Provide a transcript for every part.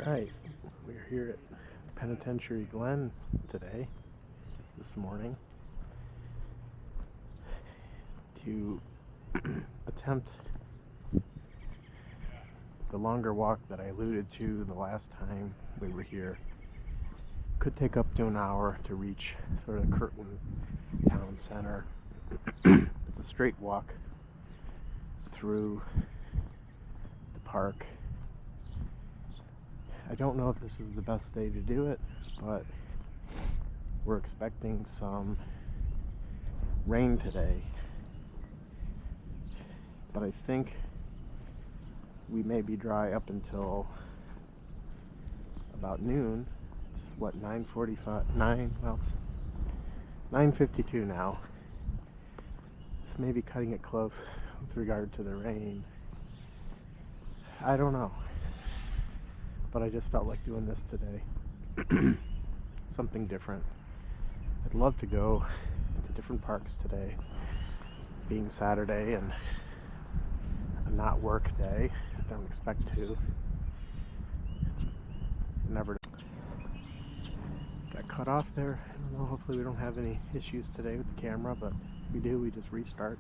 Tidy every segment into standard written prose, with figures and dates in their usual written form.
Right, we're here at Penitentiary Glenn today, this morning, to attempt the longer walk that I alluded to the last time we were here. Could take up to an hour to reach sort of Kirtland town center. It's a straight walk through the park. I don't know if this is the best day to do it, but we're expecting some rain today. But I think we may be dry up until about noon. It's what, 9:45? Well, it's 9:52 now. This may be cutting it close with regard to the rain. I don't know. But I just felt like doing this today. Something different. I'd love to go to different parks today, being Saturday and a not work day. I don't expect to. Never got cut off there. I don't know, hopefully we don't have any issues today with the camera, but if we do, we just restart.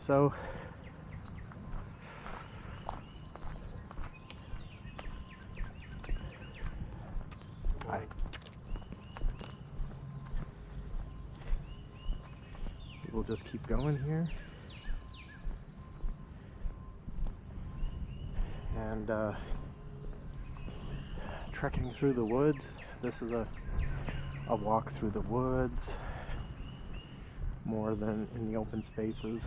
So we'll just keep going here, and trekking through the woods. This is a walk through the woods more than in the open spaces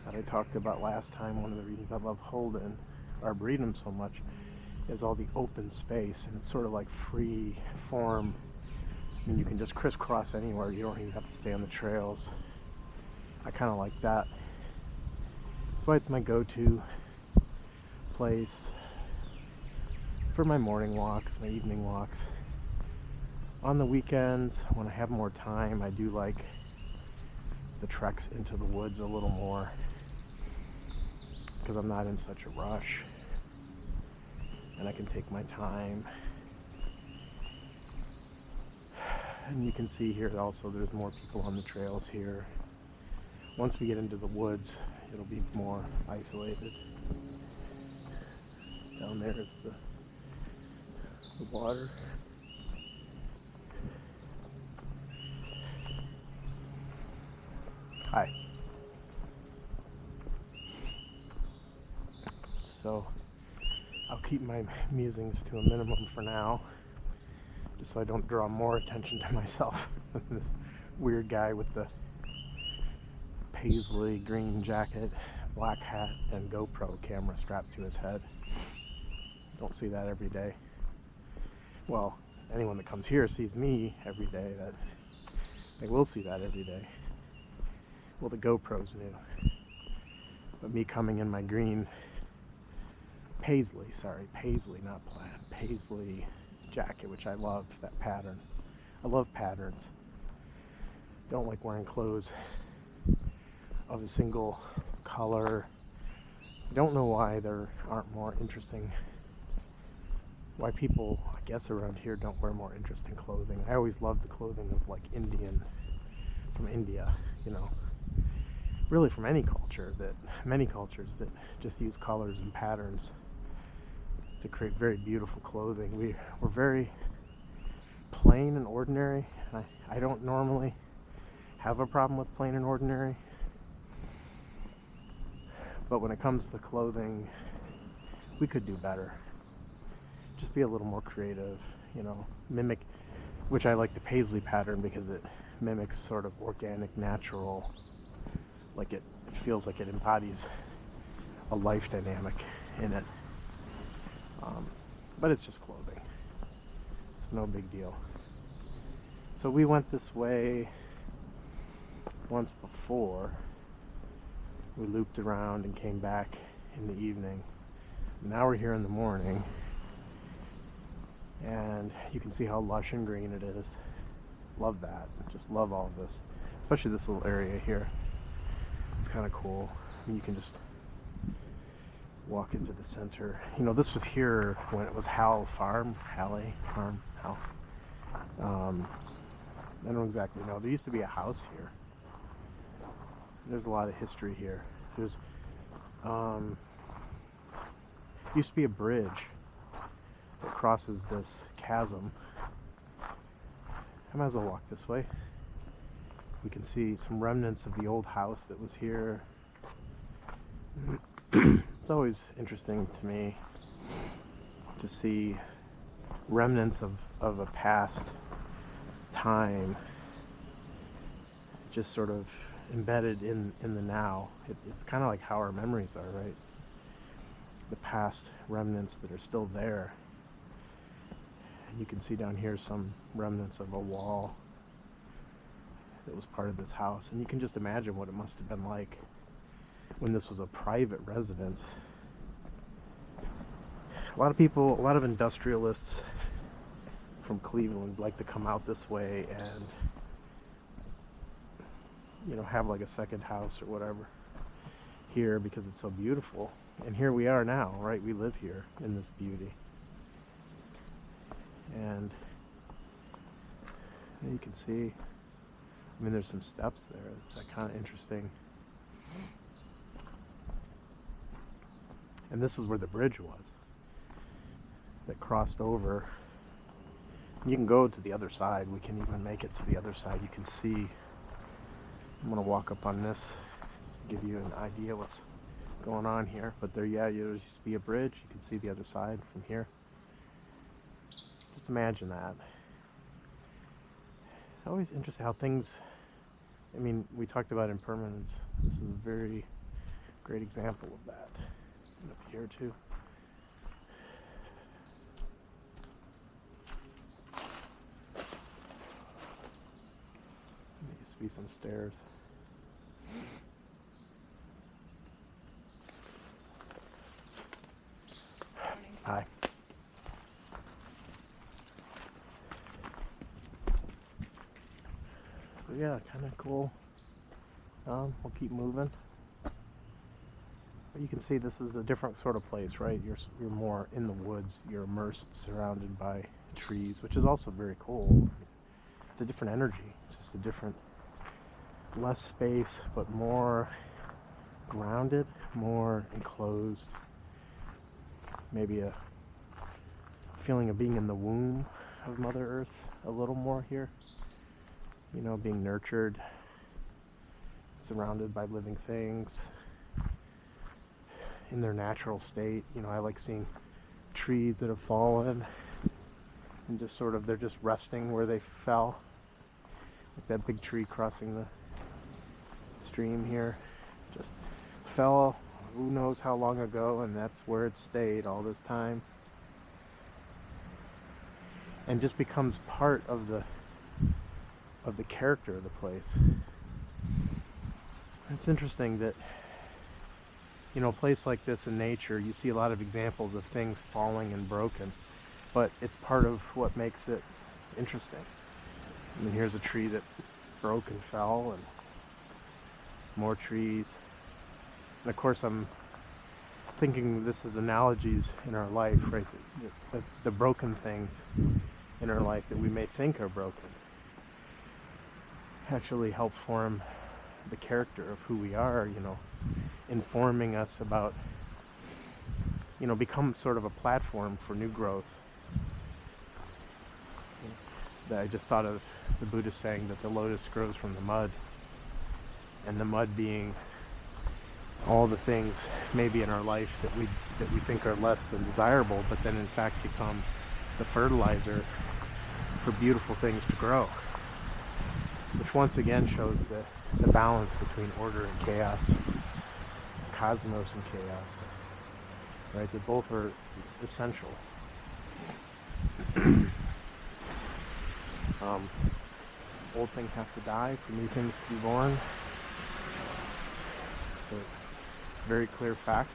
that I talked about last time. One of the reasons I love Holden, Arboretum, so much is all the open space, and it's sort of like free form. I mean, you can just crisscross anywhere. You don't even have to stay on the trails. I kind of like that. That's why it's my go-to place for my morning walks, my evening walks. On the weekends, when I have more time, I do like the treks into the woods a little more, because I'm not in such a rush and I can take my time. And you can see here also there's more people on the trails here. Once we get into the woods, it'll be more isolated. Down there is the water. Hi. So I'll keep my musings to a minimum for now, just so I don't draw more attention to myself. This weird guy with the paisley green jacket, black hat, and GoPro camera strapped to his head. Don't see that every day. Well, anyone that comes here sees me every day. That they will see that every day. Well, the GoPro's new, but me coming in my green paisley, not plaid, paisley jacket, which I love, that pattern. I love patterns. Don't like wearing clothes of a single color. I don't know why there aren't more interesting, why people, I guess, around here don't wear more interesting clothing. I always loved the clothing of like from India, you know, really from many cultures that just use colors and patterns to create very beautiful clothing. We're very plain and ordinary, and I don't normally have a problem with plain and ordinary, but when it comes to clothing, we could do better. Just be a little more creative, you know, mimic, which I like the paisley pattern because it mimics sort of organic, natural, like it feels like it embodies a life dynamic in it. But it's just clothing. It's no big deal. So we went this way once before. We looped around and came back in the evening. Now we're here in the morning, and you can see how lush and green it is. Love that. Just love all of this, especially this little area here. It's kind of cool. I mean, you can just walk into the center. You know, this was here when it was Hal Farm, Hal. I don't exactly know. There used to be a house here. There's a lot of history here. There's used to be a bridge that crosses this chasm. I might as well walk this way. We can see some remnants of the old house that was here. It's always interesting to me to see remnants of a past time just sort of embedded in the now. It's kind of like how our memories are, right? The past remnants that are still there. And you can see down here some remnants of a wall that was part of this house. And you can just imagine what it must have been like when this was a private residence. A lot of people, a lot of industrialists from Cleveland like to come out this way and, you know, have like a second house or whatever here because it's so beautiful. And here we are now, right? We live here in this beauty. And you can see, I mean, there's some steps there. It's kind of interesting. And this is where the bridge was that crossed over. You can go to the other side. We can even make it to the other side. You can see. I'm going to walk up on this to give you an idea what's going on here. But there, yeah, there used to be a bridge. You can see the other side from here. Just imagine that. It's always interesting how things, I mean, we talked about impermanence. This is a very great example of that. And up here too. There used to be some stairs. Hi. So yeah, kind of cool. We'll keep moving. But you can see this is a different sort of place, right? You're more in the woods. You're immersed, surrounded by trees, which is also very cool. It's a different energy. It's just a different, less space, but more grounded, more enclosed. Maybe a feeling of being in the womb of Mother Earth a little more here. You know, being nurtured, surrounded by living things in their natural state. You know, I like seeing trees that have fallen and just sort of, they're just resting where they fell. Like that big tree crossing the stream here. Just fell who knows how long ago, and that's where it stayed all this time. And just becomes part of the character of the place. It's interesting that, you know, a place like this in nature, you see a lot of examples of things falling and broken, but it's part of what makes it interesting. I mean, here's a tree that broke and fell, and more trees. And of course, I'm thinking this is analogies in our life, right? The broken things in our life that we may think are broken actually help form the character of who we are, you know, informing us about, you know, become sort of a platform for new growth. I just thought of the Buddha saying that the lotus grows from the mud, and the mud being all the things maybe in our life that we think are less than desirable, but then in fact become the fertilizer for beautiful things to grow, which once again shows the balance between order and chaos, cosmos and chaos, right? That both are essential. Old things have to die for new things to be born. So it's a very clear fact.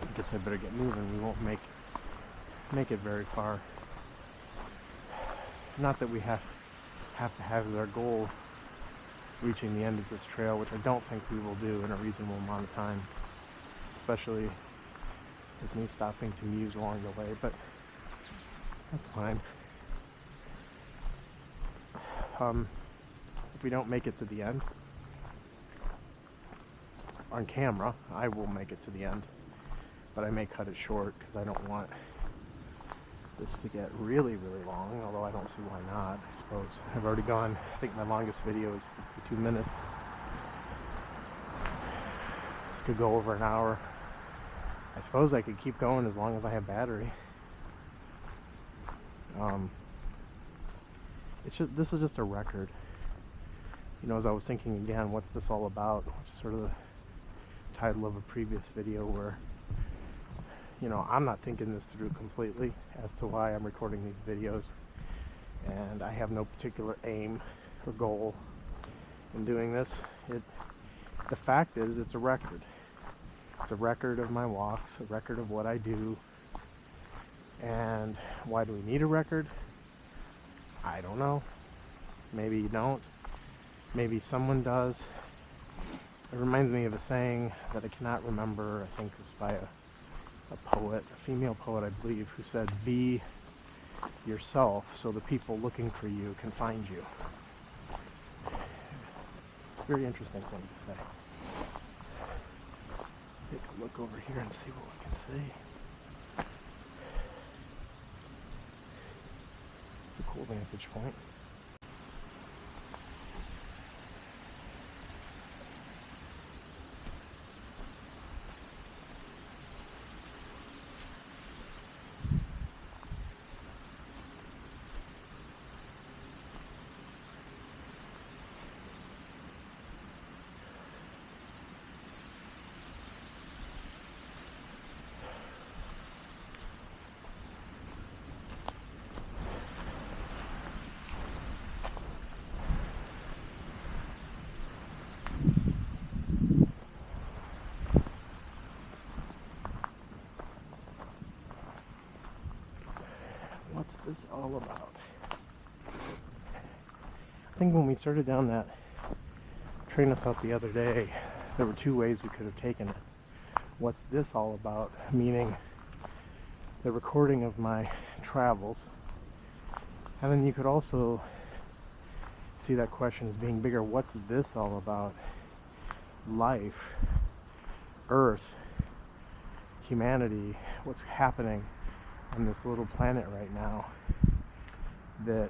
I guess I better get moving. We won't make it very far. Not that we have to have as our goal reaching the end of this trail, which I don't think we will do in a reasonable amount of time, especially with me stopping to muse along the way, but that's fine. If we don't make it to the end, on camera, I will make it to the end, but I may cut it short because I don't want this to get really, really long, although I don't see why not, I suppose. I've already gone, I think my longest video is 52 minutes. This could go over an hour. I suppose I could keep going as long as I have battery. This is just a record. You know, as I was thinking again, what's this all about? Which is sort of the title of a previous video where, you know, I'm not thinking this through completely as to why I'm recording these videos, and I have no particular aim or goal in doing this. The fact is, it's a record. It's a record of my walks, a record of what I do. And why do we need a record? I don't know. Maybe you don't. Maybe someone does. It reminds me of a saying that I cannot remember. I think it was by a poet, a female poet, I believe, who said, "Be yourself so the people looking for you can find you." Very interesting thing to say. Take a look over here and see what we can see. It's a cool vantage point. What's this all about? I think when we started down that train of thought the other day, there were two ways we could have taken it. What's this all about? Meaning the recording of my travels. And then you could also see that question as being bigger. What's this all about? Life, Earth, humanity, what's happening on this little planet right now that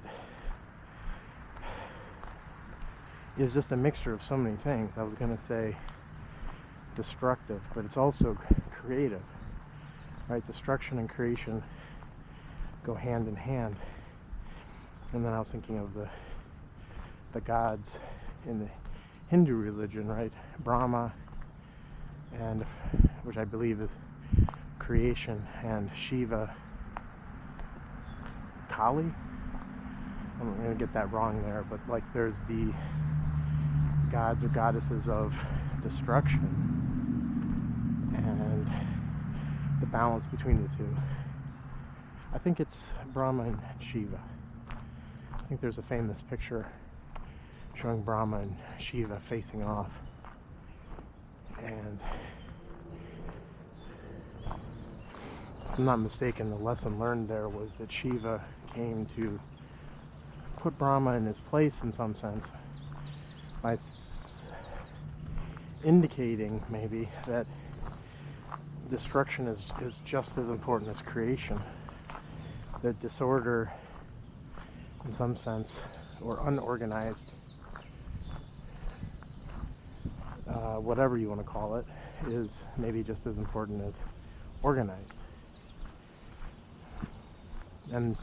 is just a mixture of so many things. I was going to say destructive, but it's also creative, right? Destruction and creation go hand in hand. And then I was thinking of the gods in the Hindu religion, right? Brahma, and which I believe is creation, and Shiva, Kali. I'm going to get that wrong there, but like there's the gods or goddesses of destruction and the balance between the two. I think it's Brahma and Shiva. I think there's a famous picture showing Brahma and Shiva facing off, and if I'm not mistaken, the lesson learned there was that Shiva came to put Brahma in his place in some sense by indicating maybe that destruction is just as important as creation, that disorder in some sense, or unorganized, whatever you want to call it, is maybe just as important as organized. And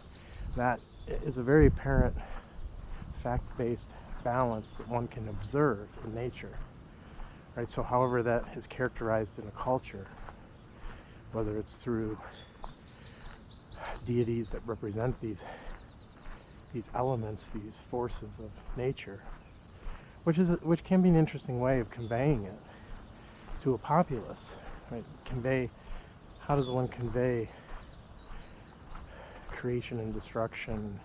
that is a very apparent fact-based balance that one can observe in nature, right? So however that is characterized in a culture, whether it's through deities that represent these elements, these forces of nature, which can be an interesting way of conveying it to a populace, right? How does one convey creation and destruction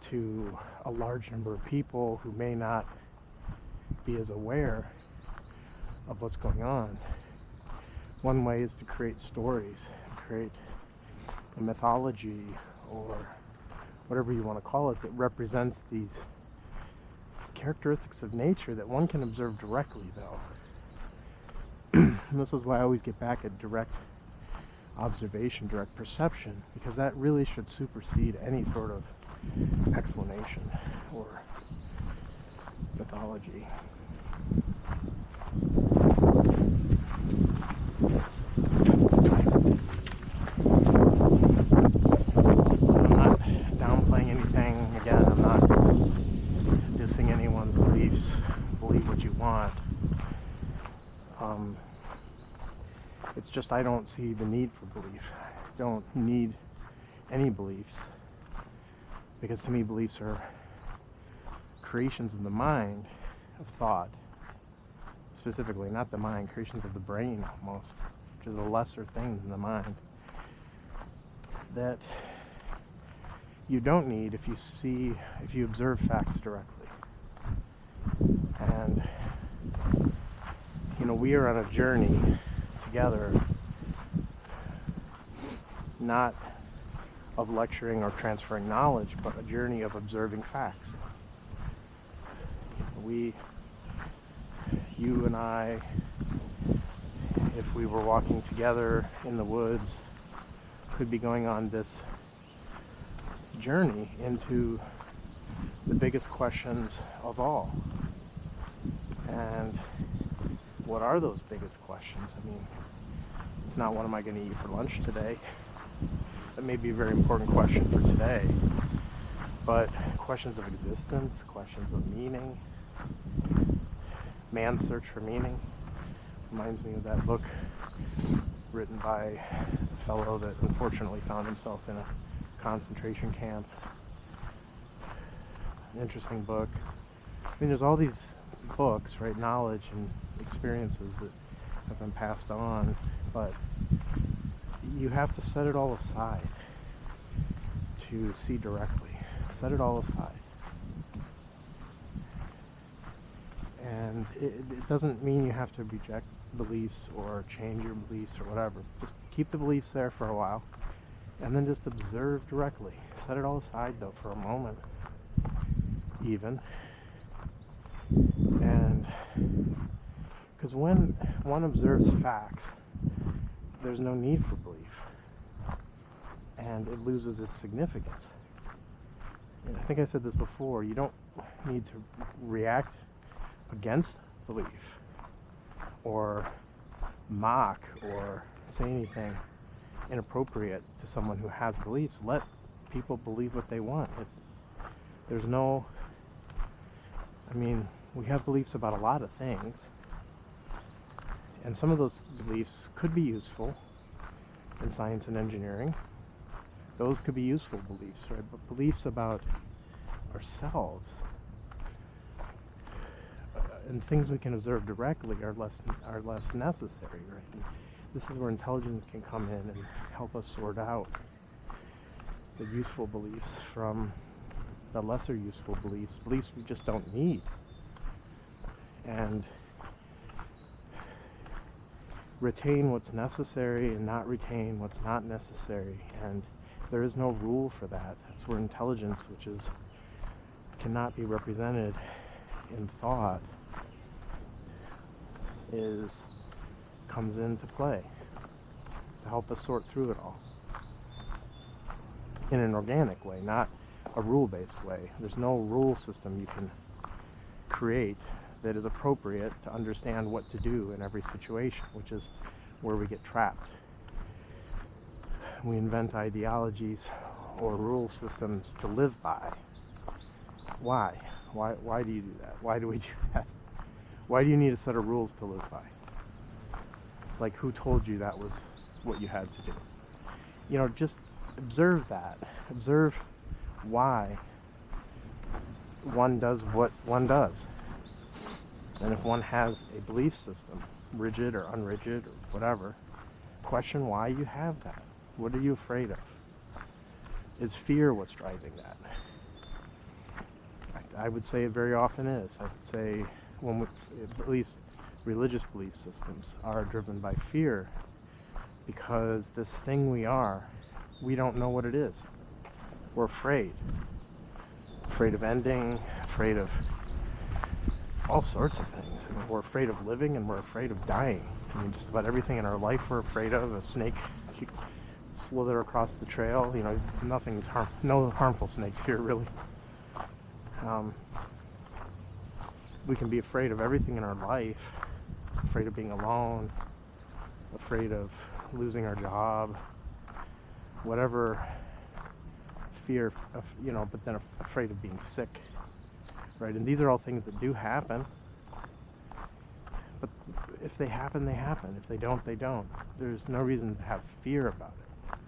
to a large number of people who may not be as aware of what's going on. One way is to create stories, create a mythology, or whatever you want to call it, that represents these characteristics of nature that one can observe directly, though. And this is why I always get back at direct observation, direct perception, because that really should supersede any sort of explanation or mythology. I'm not downplaying anything. Again, I'm not dissing anyone's beliefs. Believe what you want. It's just I don't see the need for belief. I don't need any beliefs, because to me beliefs are creations of the mind, of thought, specifically, not the mind, creations of the brain almost, which is a lesser thing than the mind, that you don't need if you observe facts directly. And we are on a journey together, not of lecturing or transferring knowledge, but a journey of observing facts. You and I, if we were walking together in the woods, could be going on this journey into the biggest questions of all. And what are those biggest questions? I mean, it's not what am I going to eat for lunch today. That may be a very important question for today. But questions of existence, questions of meaning, man's search for meaning, reminds me of that book written by a fellow that unfortunately found himself in a concentration camp. An interesting book. I mean, there's all these books, right? Knowledge and experiences that have been passed on, but you have to set it all aside to see directly. Set it all aside. And it doesn't mean you have to reject beliefs or change your beliefs or whatever. Just keep the beliefs there for a while and then just observe directly. Set it all aside, though, for a moment, even. And because when one observes facts, there's no need for belief, and it loses its significance. And I think I said this before, you don't need to react against belief or mock or say anything inappropriate to someone who has beliefs. Let people believe what they want. There's no, I mean, we have beliefs about a lot of things, and some of those beliefs could be useful in science and engineering. Those could be useful beliefs, right? But beliefs about ourselves and things we can observe directly are less necessary, right? And this is where intelligence can come in and help us sort out the useful beliefs from the lesser useful beliefs we just don't need. And retain what's necessary and not retain what's not necessary. And there is no rule for that. That's where intelligence, which cannot be represented in thought, comes into play to help us sort through it all in an organic way, not a rule-based way. There's no rule system you can create that is appropriate to understand what to do in every situation, which is where we get trapped. We invent ideologies or rule systems to live by. Why? Why do you do that? Why do we do that? Why do you need a set of rules to live by? Like, who told you that was what you had to do? Just observe that. Observe why one does what one does. And if one has a belief system, rigid or unrigid or whatever, question why you have that. What are you afraid of? Is fear what's driving that? I would say it very often is. I would say when we, at least religious belief systems, are driven by fear, because this thing we don't know what it is. We're afraid of ending, afraid of all sorts of things. I mean, we're afraid of living, and we're afraid of dying. I mean, just about everything in our life we're afraid of. A snake slither across the trail, you know, no harmful snakes here, really. We can be afraid of everything in our life, afraid of being alone, afraid of losing our job, whatever fear of, you know, but then afraid of being sick, right? And these are all things that do happen, but if they happen, they happen. If they don't, they don't. There's no reason to have fear about it.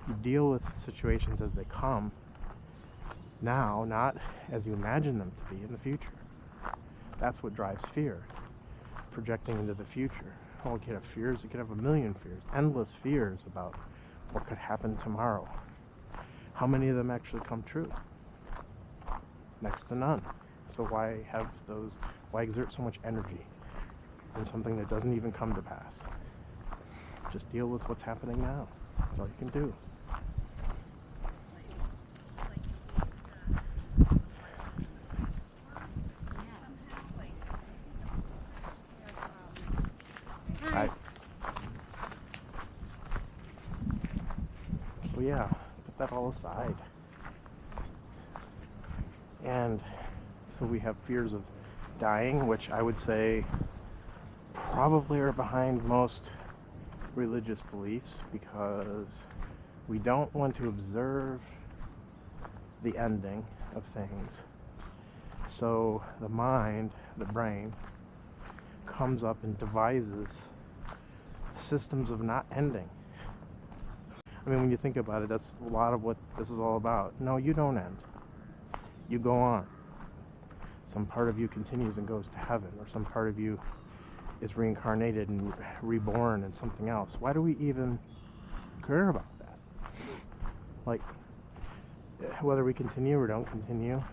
You deal with situations as they come now, not as you imagine them to be in the future. That's what drives fear, projecting into the future. Oh, you could have fears, you could have a million fears, endless fears about what could happen tomorrow. How many of them actually come true? Next to none. So why exert so much energy in something that doesn't even come to pass? Just deal with what's happening now. That's all you can do. So yeah, put that all aside. And so we have fears of dying, which I would say probably are behind most religious beliefs, because we don't want to observe the ending of things. So the mind, the brain, comes up and devises systems of not ending. I mean, when you think about it, that's a lot of what this is all about. No, you don't end. You go on. Some part of you continues and goes to heaven, or some part of you is reincarnated and reborn in something else. Why do we even care about that? Like, whether we continue or don't continue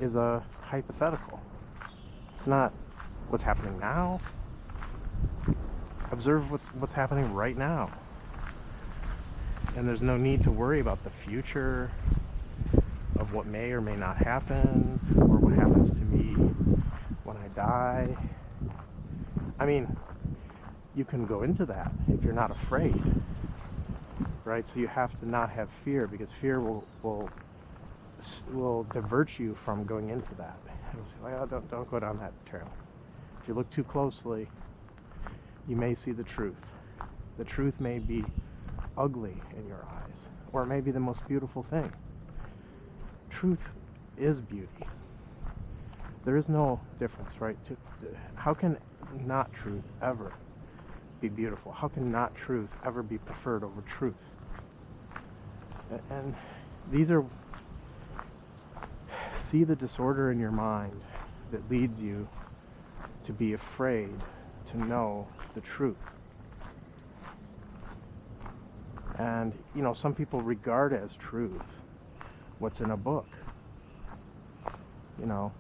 is a hypothetical. It's not what's happening now. Observe what's happening right now. And there's no need to worry about the future of what may or may not happen, or what happens to me when I die. I mean, you can go into that if you're not afraid, right? So you have to not have fear, because fear will divert you from going into that. It'll say, oh, don't go down that trail. If you look too closely, you may see the truth. The truth may be ugly in your eyes, or it may be the most beautiful thing. Truth is beauty. There is no difference, right? How can not truth ever be beautiful? How can not truth ever be preferred over truth? And these are, see the disorder in your mind that leads you to be afraid to know the truth. And, you know, some people regard as truth what's in a book. You know,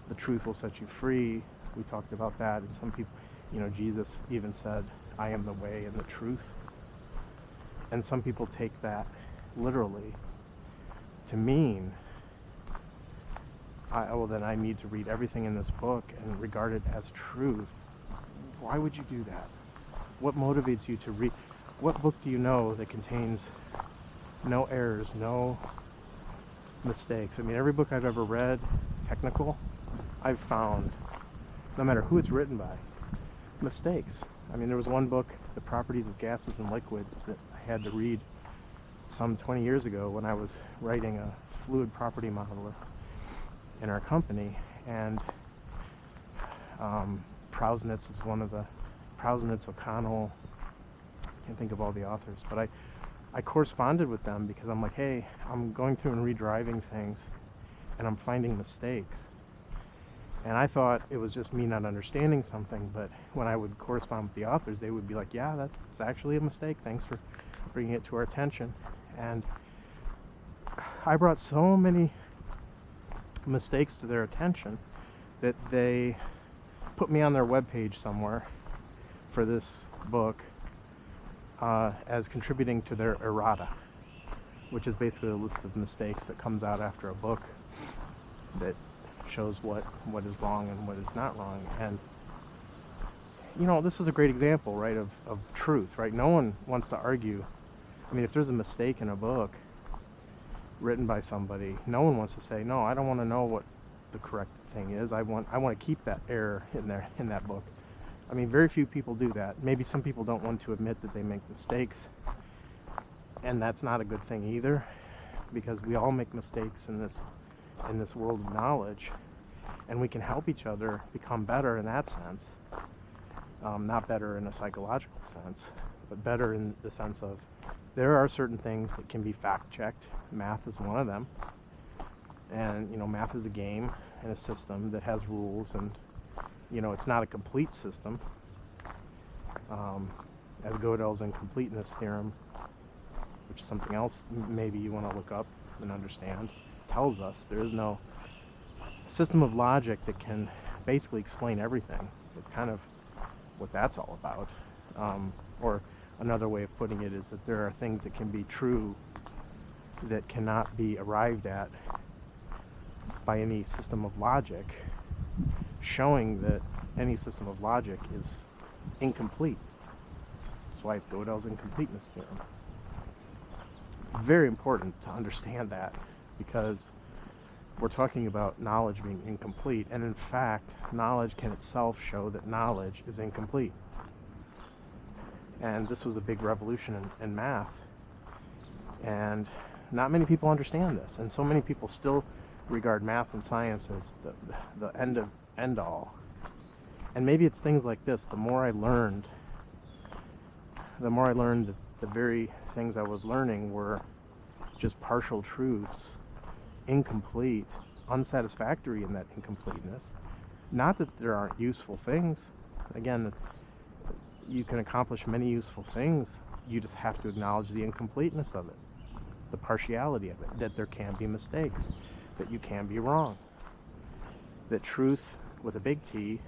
the truth will set you free. We talked about that. And some people, you know, Jesus even said, I am the way and the truth. And some people take that literally to mean, well, then I need to read everything in this book and regard it as truth. Why would you do that? What motivates you to read? What book do you know that contains no errors, no mistakes? I mean, every book I've ever read, technical, I've found, no matter who it's written by, mistakes. I mean, there was one book, The Properties of Gases and Liquids, that I had to read some 20 years ago when I was writing a fluid property model in our company, and Prousnitz is one of the, Prousnitz, O'Connell, I can't think of all the authors, but I corresponded with them because I'm like, hey, I'm going through and redriving things and I'm finding mistakes. And I thought it was just me not understanding something, but when I would correspond with the authors, they would be like, yeah, that's actually a mistake. Thanks for bringing it to our attention. And I brought so many mistakes to their attention that they put me on their webpage somewhere for this book as contributing to their errata, which is basically a list of mistakes that comes out after a book that shows what is wrong and what is not wrong. And you know, this is a great example, right, of truth, right? No one wants to argue. I mean, if there's a mistake in a book written by somebody, no one wants to say, no, I don't want to know what the correct thing is. I want to keep that error in that book. I mean, very few people do that. Maybe some people don't want to admit that they make mistakes, and that's not a good thing either, because we all make mistakes in this world of knowledge, and we can help each other become better in that sense. Not better in a psychological sense, but better in the sense of there are certain things that can be fact-checked. Math is one of them. And, you know, math is a game and a system that has rules, and, you know, it's not a complete system. As Gödel's incompleteness theorem, which is something else maybe you want to look up and understand, tells us there is no system of logic that can basically explain everything. It's kind of what that's all about. Or another way of putting it is that there are things that can be true that cannot be arrived at by any system of logic, showing that any system of logic is incomplete. That's why it's Gödel's incompleteness theorem. Very important to understand that, because we're talking about knowledge being incomplete, and in fact, knowledge can itself show that knowledge is incomplete. And this was a big revolution in math, and not many people understand this, and so many people still regard math and science as the end all. And maybe it's things like this. The more I learned that the very things I was learning were just partial truths, incomplete, unsatisfactory in that incompleteness. Not that there aren't useful things. Again, you can accomplish many useful things. You just have to acknowledge the incompleteness of it, the partiality of it, that there can be mistakes, that you can be wrong, that truth with a big T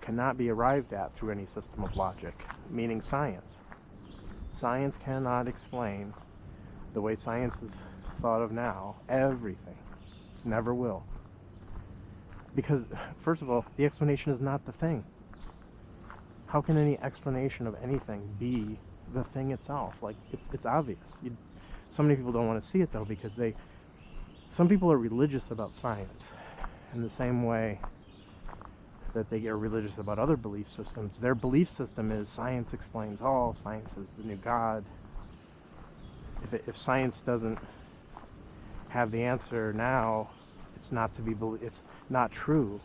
cannot be arrived at through any system of logic, meaning science. Science cannot explain, the way science is thought of now, everything. Never will. Because, first of all, the explanation is not the thing. How can any explanation of anything be the thing itself? Like, it's obvious. So many people don't want to see it, though, because some people are religious about science in the same way that they get religious about other belief systems. Their belief system is science explains all, science is the new God. If science doesn't have the answer now, it's not to be it's not true.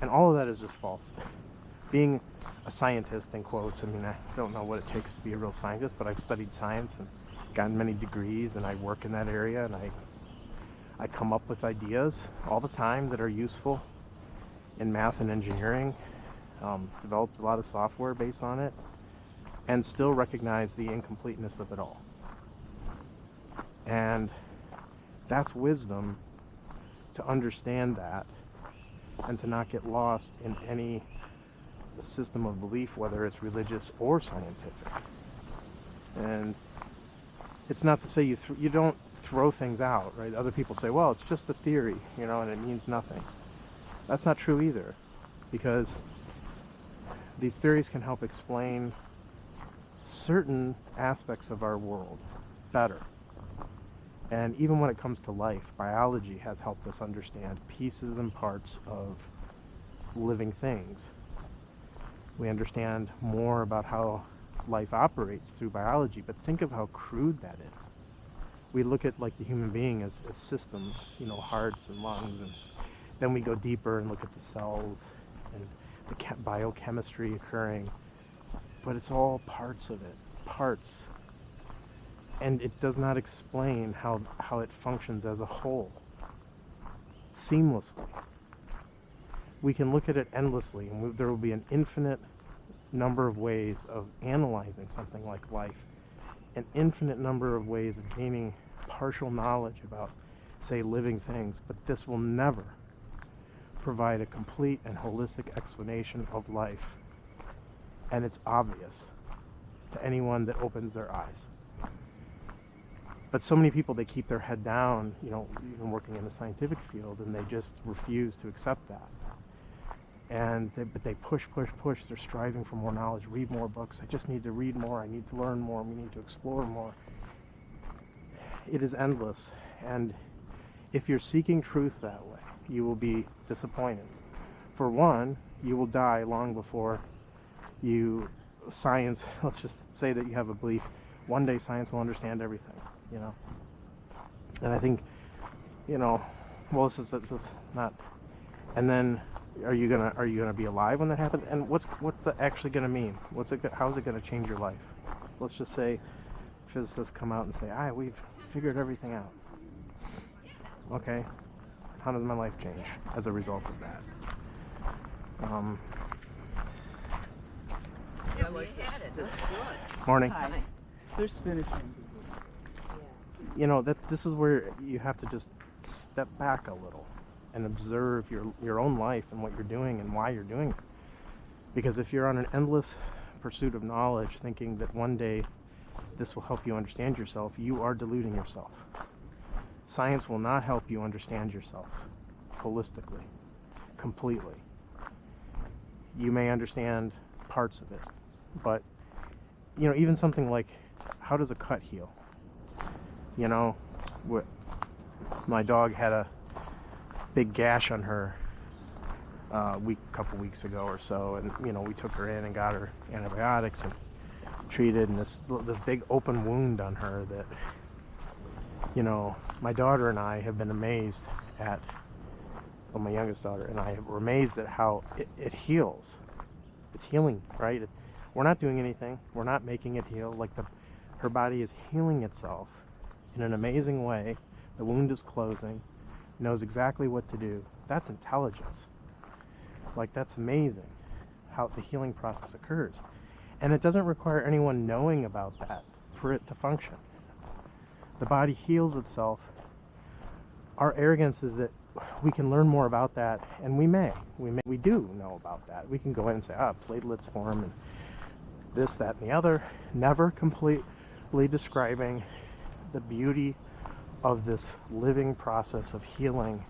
And all of that is just false. Being a scientist, in quotes, I mean, I don't know what it takes to be a real scientist, but I've studied science and gotten many degrees, and I work in that area, and I come up with ideas all the time that are useful in math and engineering, developed a lot of software based on it, and still recognize the incompleteness of it all. And that's wisdom, to understand that and to not get lost in any system of belief, whether it's religious or scientific. And it's not to say you don't throw things out, right? Other people say, well, it's just a theory, you know, and it means nothing. That's not true either, because these theories can help explain certain aspects of our world better. And even when it comes to life, biology has helped us understand pieces and parts of living things. We understand more about how life operates through biology, but think of how crude that is. We look at like the human being as systems, you know, hearts and lungs, and then we go deeper and look at the cells and the biochemistry occurring, but it's all parts of it, parts. And it does not explain how it functions as a whole, seamlessly. We can look at it endlessly, and there will be an infinite number of ways of analyzing something like life, an infinite number of ways of gaining partial knowledge about, say, living things, but this will never provide a complete and holistic explanation of life, and it's obvious to anyone that opens their eyes. But so many people, they keep their head down, you know, even working in the scientific field, and they just refuse to accept that. And but they push. They're striving for more knowledge, read more books. I just need to read more. I need to learn more. We need to explore more. It is endless. And if you're seeking truth that way, you will be disappointed. For one, you will die long before science, let's just say that you have a belief, one day science will understand everything, you know. And I think, you know, well, this is not. And then, are you gonna be alive when that happens? And what's that actually gonna mean? How's it gonna change your life? Let's just say physicists come out and say, we've figured everything out. Okay, how does my life change as a result of that? Yeah, we had it. That's good. Morning. Hi. There's spinach. You know, this is where you have to just step back a little and observe your own life and what you're doing and why you're doing it. Because if you're on an endless pursuit of knowledge, thinking that one day this will help you understand yourself, you are deluding yourself. Science will not help you understand yourself holistically, completely. You may understand parts of it, but, you know, even something like, how does a cut heal? You know, my dog had a big gash on her a couple weeks ago or so, and, you know, we took her in and got her antibiotics and treated, and this big open wound on her that, you know, my daughter and I have been amazed at, well, my youngest daughter and I were amazed at how it heals. It's healing, right? We're not doing anything. We're not making it heal. Like her body is healing itself in an amazing way. The wound is closing, knows exactly what to do. That's intelligence. Like, that's amazing how the healing process occurs. And it doesn't require anyone knowing about that for it to function. The body heals itself. Our arrogance is that we can learn more about that, and we do know about that. We can go in and say, platelets form and this, that, and the other, never completely describing the beauty of this living process of healing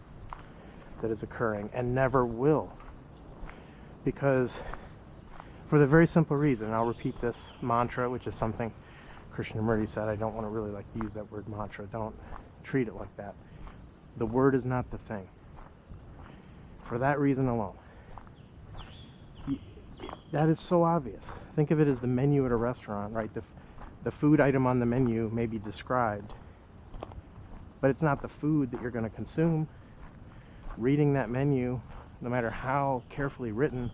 that is occurring, and never will. Because for the very simple reason, and I'll repeat this mantra, which is something Krishnamurti said, I don't want to really like to use that word mantra, don't treat it like that. The word is not the thing. For that reason alone. That is so obvious. Think of it as the menu at a restaurant, right? The food item on the menu may be described, but it's not the food that you're going to consume. Reading that menu, no matter how carefully written,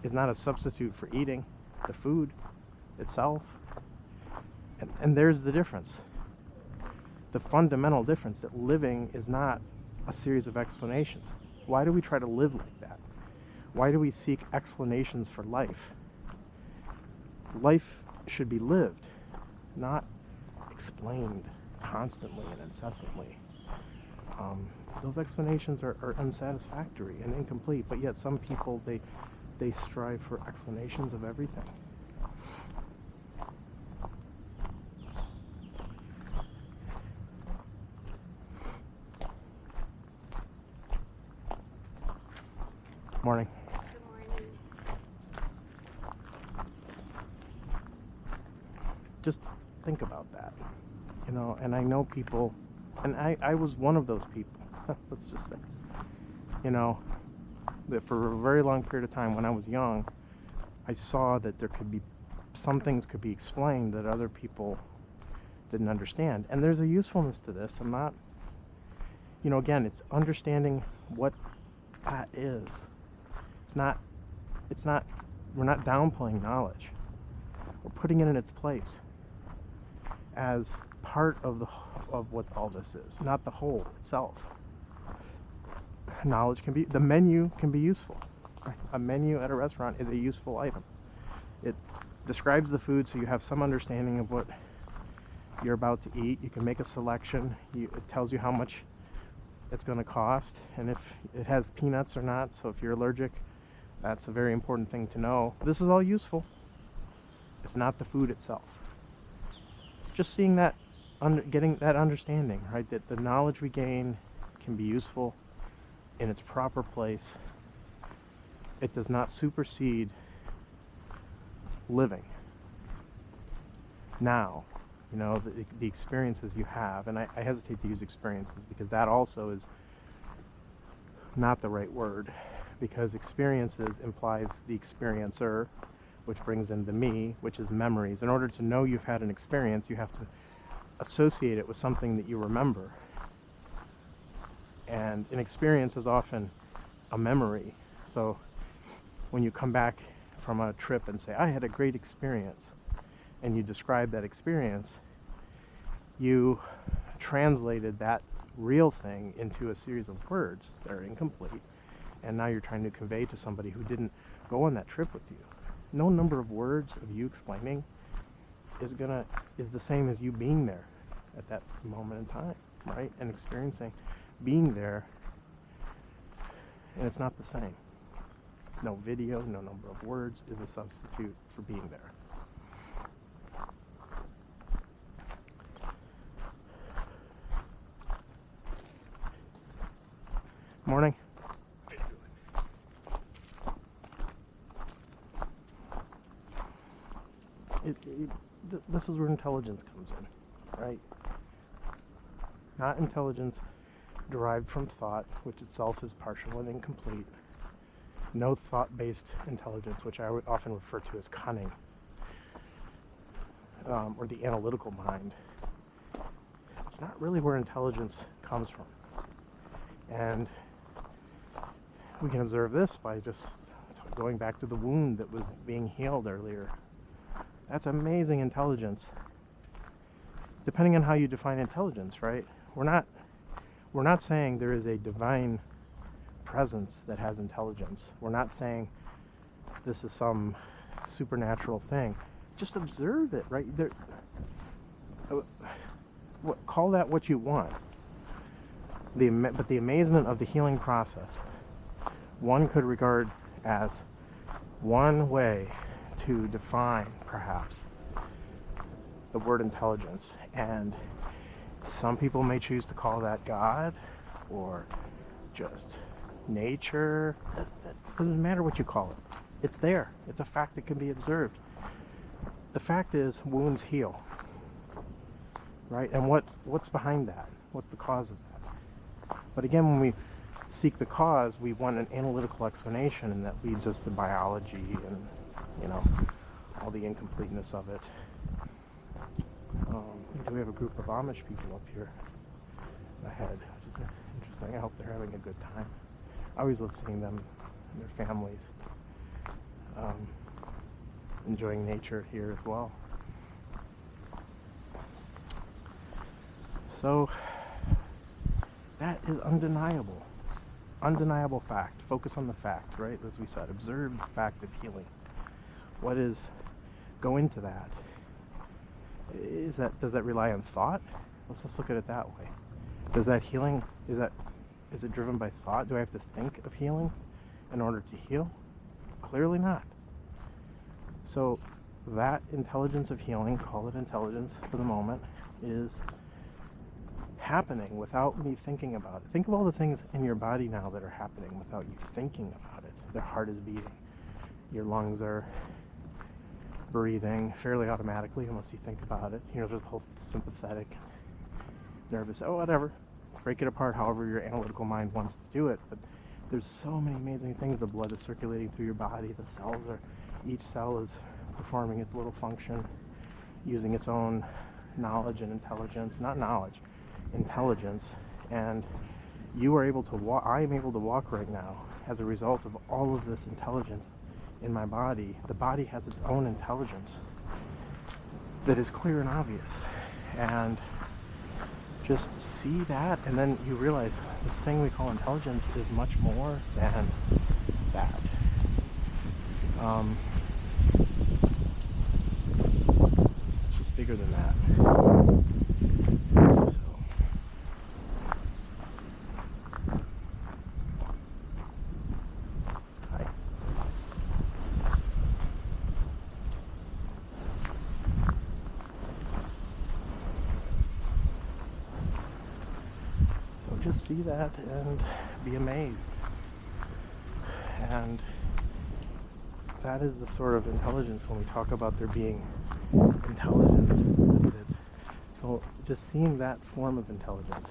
is not a substitute for eating the food itself. And there's the difference. The fundamental difference, that living is not a series of explanations. Why do we try to live like that? Why do we seek explanations for life? Life should be lived, not explained constantly and incessantly. Those explanations are unsatisfactory and incomplete, but yet some people, they strive for explanations of everything. Morning. Good morning. Just think about that, you know, and I know people, and I was one of those people, let's just say, you know, that for a very long period of time when I was young, I saw that there could be, some things could be explained that other people didn't understand. And there's a usefulness to this. I'm not, you know, again, it's understanding what that is. It's not, we're not downplaying knowledge. We're putting it in its place as part of what all this is, not the whole itself. Knowledge can be, the menu can be useful. A menu at a restaurant is a useful item. It describes the food so you have some understanding of what you're about to eat. You can make a selection. It tells you how much it's going to cost, and if it has peanuts or not. So if you're allergic, that's a very important thing to know. This is all useful. It's not the food itself. Just seeing that, getting that understanding, right? That the knowledge we gain can be useful in its proper place. It does not supersede living. Now, you know, the experiences you have, and I hesitate to use experiences because that also is not the right word, because experiences implies the experiencer, which brings in the me, which is memories. In order to know you've had an experience, you have to associate it with something that you remember. And an experience is often a memory. So when you come back from a trip and say, I had a great experience, and you describe that experience, you translated that real thing into a series of words that are incomplete, and now you're trying to convey to somebody who didn't go on that trip with you. No number of words of you explaining is the same as you being there at that moment in time, right? And experiencing being there, and it's not the same. No video, no number of words is a substitute for being there. Morning. This is where intelligence comes in, right? Not intelligence derived from thought, which itself is partial and incomplete. No thought-based intelligence, which I would often refer to as cunning, or the analytical mind. It's not really where intelligence comes from. And we can observe this by just going back to the wound that was being healed earlier. That's amazing intelligence. Depending on how you define intelligence, right? We're not saying there is a divine presence that has intelligence. We're not saying this is some supernatural thing. Just observe it, right? Call that what you want. But the amazement of the healing process, one could regard as one way to define, perhaps, the word intelligence. And some people may choose to call that God or just nature. It doesn't matter what you call it. It's there. It's a fact that can be observed. The fact is, wounds heal, right? And what's behind that? What's the cause of that? But again, when we seek the cause, we want an analytical explanation, and that leads us to biology and, you know, all the incompleteness of it. We have a group of Amish people up here ahead, which is interesting. I hope they're having a good time. I always love seeing them and their families enjoying nature here as well. So that is undeniable. Undeniable fact. Focus on the fact, right? As we said, observe the fact of healing. What is, go into that. Does that rely on thought? Let's just look at it that way. Does that healing, is it driven by thought? Do I have to think of healing in order to heal? Clearly not. So that intelligence of healing, call it intelligence for the moment, is happening without me thinking about it. Think of all the things in your body now that are happening without you thinking about it. Your heart is beating. Your lungs are breathing fairly automatically unless you think about it. You know, there's the whole sympathetic, nervous, oh, whatever. Break it apart however your analytical mind wants to do it. But there's so many amazing things. The blood is circulating through your body. The cells are, each cell is performing its little function, using its own knowledge and intelligence. Not knowledge, intelligence. And you are able to walk, I am able to walk right now as a result of all of this intelligence in my body. The body has its own intelligence that is clear and obvious. And just see that, and then you realize this thing we call intelligence is much more than that. It's bigger than that. So, just see that and be amazed. And that is the sort of intelligence when we talk about there being intelligence. So just seeing that form of intelligence,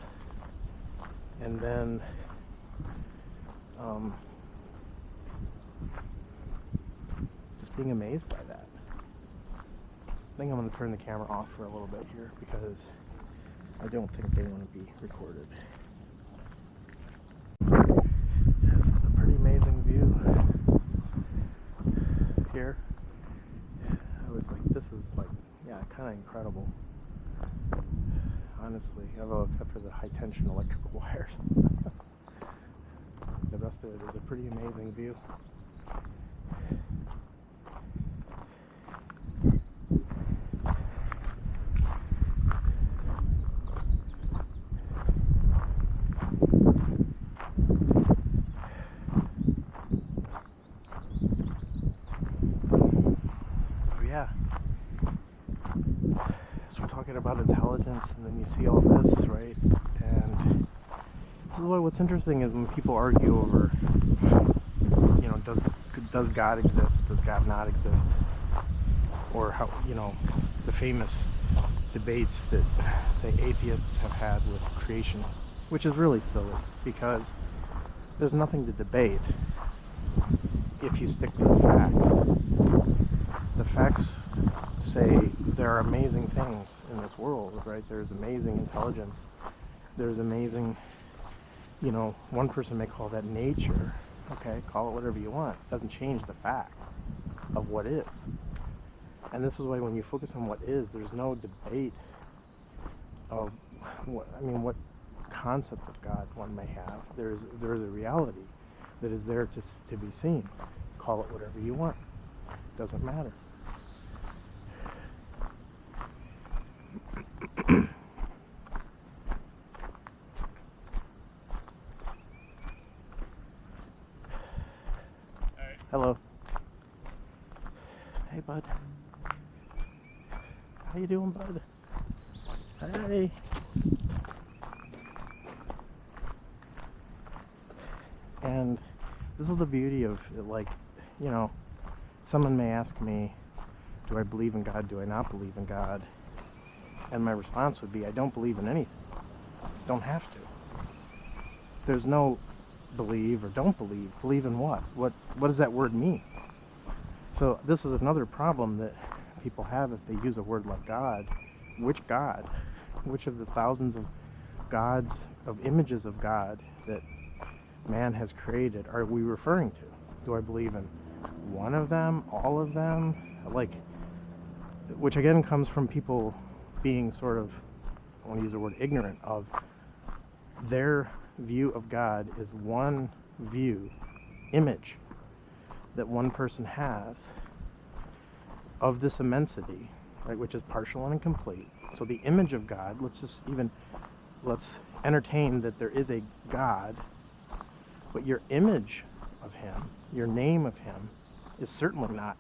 and then just being amazed by that. I think I'm going to turn the camera off for a little bit here because I don't think they want to be recorded. This is a pretty amazing view here. I was like, this is like, yeah, kind of incredible. Honestly, although except for the high tension electrical wires. The rest of it is a pretty amazing view. Yeah. So we're talking about intelligence, and then you see all this, right? And this is what's interesting is when people argue over, you know, does God exist? Does God not exist? Or how, you know, the famous debates that, say, atheists have had with creationists, which is really silly because there's nothing to debate if you stick to the facts. The facts say there are amazing things in this world, right? There's amazing intelligence. There's amazing, you know, one person may call that nature. Okay, call it whatever you want. It doesn't change the fact of what is. And this is why when you focus on what is, there's no debate of what, I mean, what concept of God one may have. There is a reality that is there to be seen. Call it whatever you want. Doesn't matter. Hello. Hey, bud. How you doing, bud? Hey. And this is the beauty of it, like, you know, someone may ask me, do I believe in God? Do I not believe in God? And my response would be, I don't believe in anything. Don't have to. There's no believe or don't believe. Believe in what? What does that word mean? So this is another problem that people have if they use a word like God. Which God? Which of the thousands of gods, of images of God that man has created are we referring to? Do I believe in one of them? All of them? Like, which again comes from people being sort of, I want to use the word ignorant of their view of God is one view, image that one person has of this immensity, right, which is partial and incomplete. So the image of God, let's entertain that there is a God, but your image of him, your name of him, is certainly not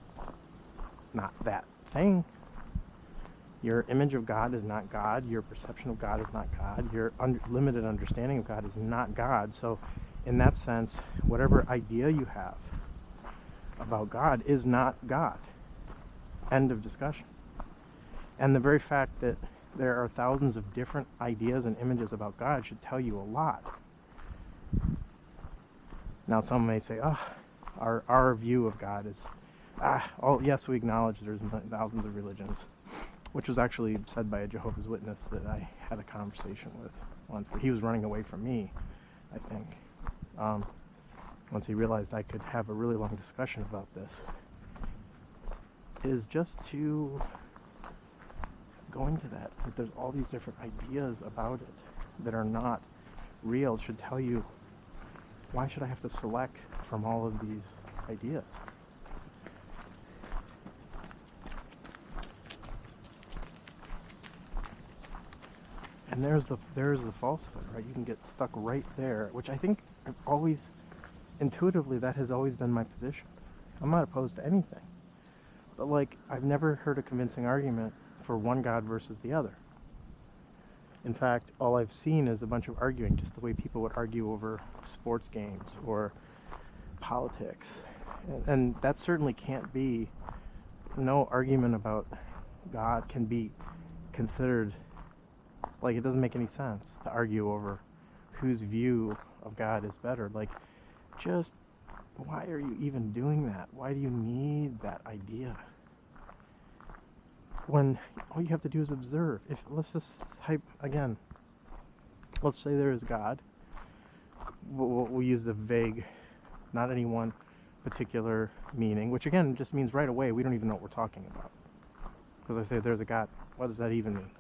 that thing. Your image of God is not God. Your perception of God is not God. Your limited understanding of God is not God. So in that sense, whatever idea you have about God is not God. End of discussion. And the very fact that there are thousands of different ideas and images about God should tell you a lot. Now some may say, our view of God is, yes, we acknowledge there's thousands of religions. Which was actually said by a Jehovah's Witness that I had a conversation with once, where he was running away from me, I think, once he realized I could have a really long discussion about this, is just to go into that there's all these different ideas about it that are not real. Should tell you, why should I have to select from all of these ideas? And there's the falsehood, right? You can get stuck right there, which I think I've always, intuitively, that has always been my position. I'm not opposed to anything. But, like, I've never heard a convincing argument for one God versus the other. In fact, all I've seen is a bunch of arguing, just the way people would argue over sports games or politics. And that certainly can't be, no argument about God can be considered, like, it doesn't make any sense to argue over whose view of God is better. Like, just, why are you even doing that? Why do you need that idea? When all you have to do is observe. If, let's just again, let's say there is God. We'll use the vague, not any one particular meaning, which again just means right away we don't even know what we're talking about. Because I say there's a God, what does that even mean?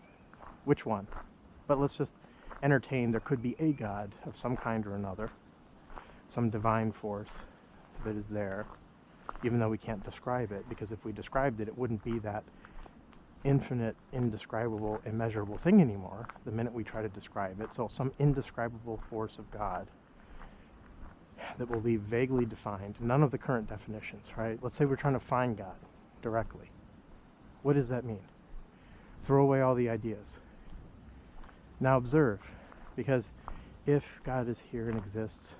Which one? But let's just entertain there could be a God of some kind or another, some divine force that is there, even though we can't describe it, because if we described it, it wouldn't be that infinite, indescribable, immeasurable thing anymore the minute we try to describe it. So some indescribable force of God that will be vaguely defined, none of the current definitions, right? Let's say we're trying to find God directly. What does that mean? Throw away all the ideas. Now observe, because if God is here and exists,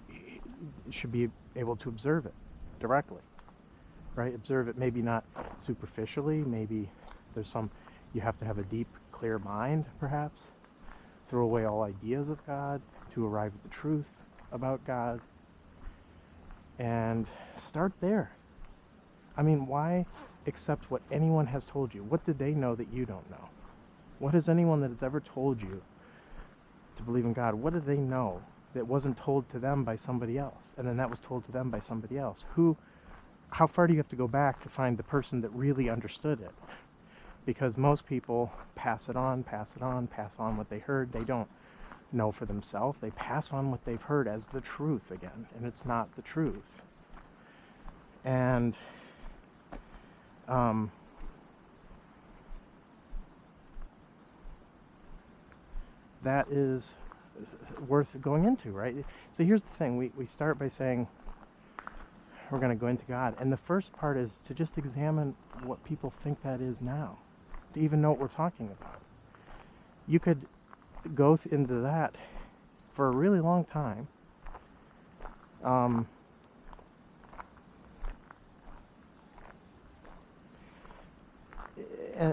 you should be able to observe it directly, right? Observe it, maybe not superficially, maybe there's some, you have to have a deep, clear mind, perhaps. Throw away all ideas of God to arrive at the truth about God, and start there. I mean, why accept what anyone has told you? What did they know that you don't know? What has anyone that has ever told you to believe in God, what did they know that wasn't told to them by somebody else? And then that was told to them by somebody else. How far do you have to go back to find the person that really understood it? Because most people pass on what they heard. They don't know for themselves. They pass on what they've heard as the truth again, and it's not the truth. And that is worth going into, right? So here's the thing. We start by saying we're going to go into God, and the first part is to just examine what people think that is now, to even know what we're talking about. You could go into that for a really long time,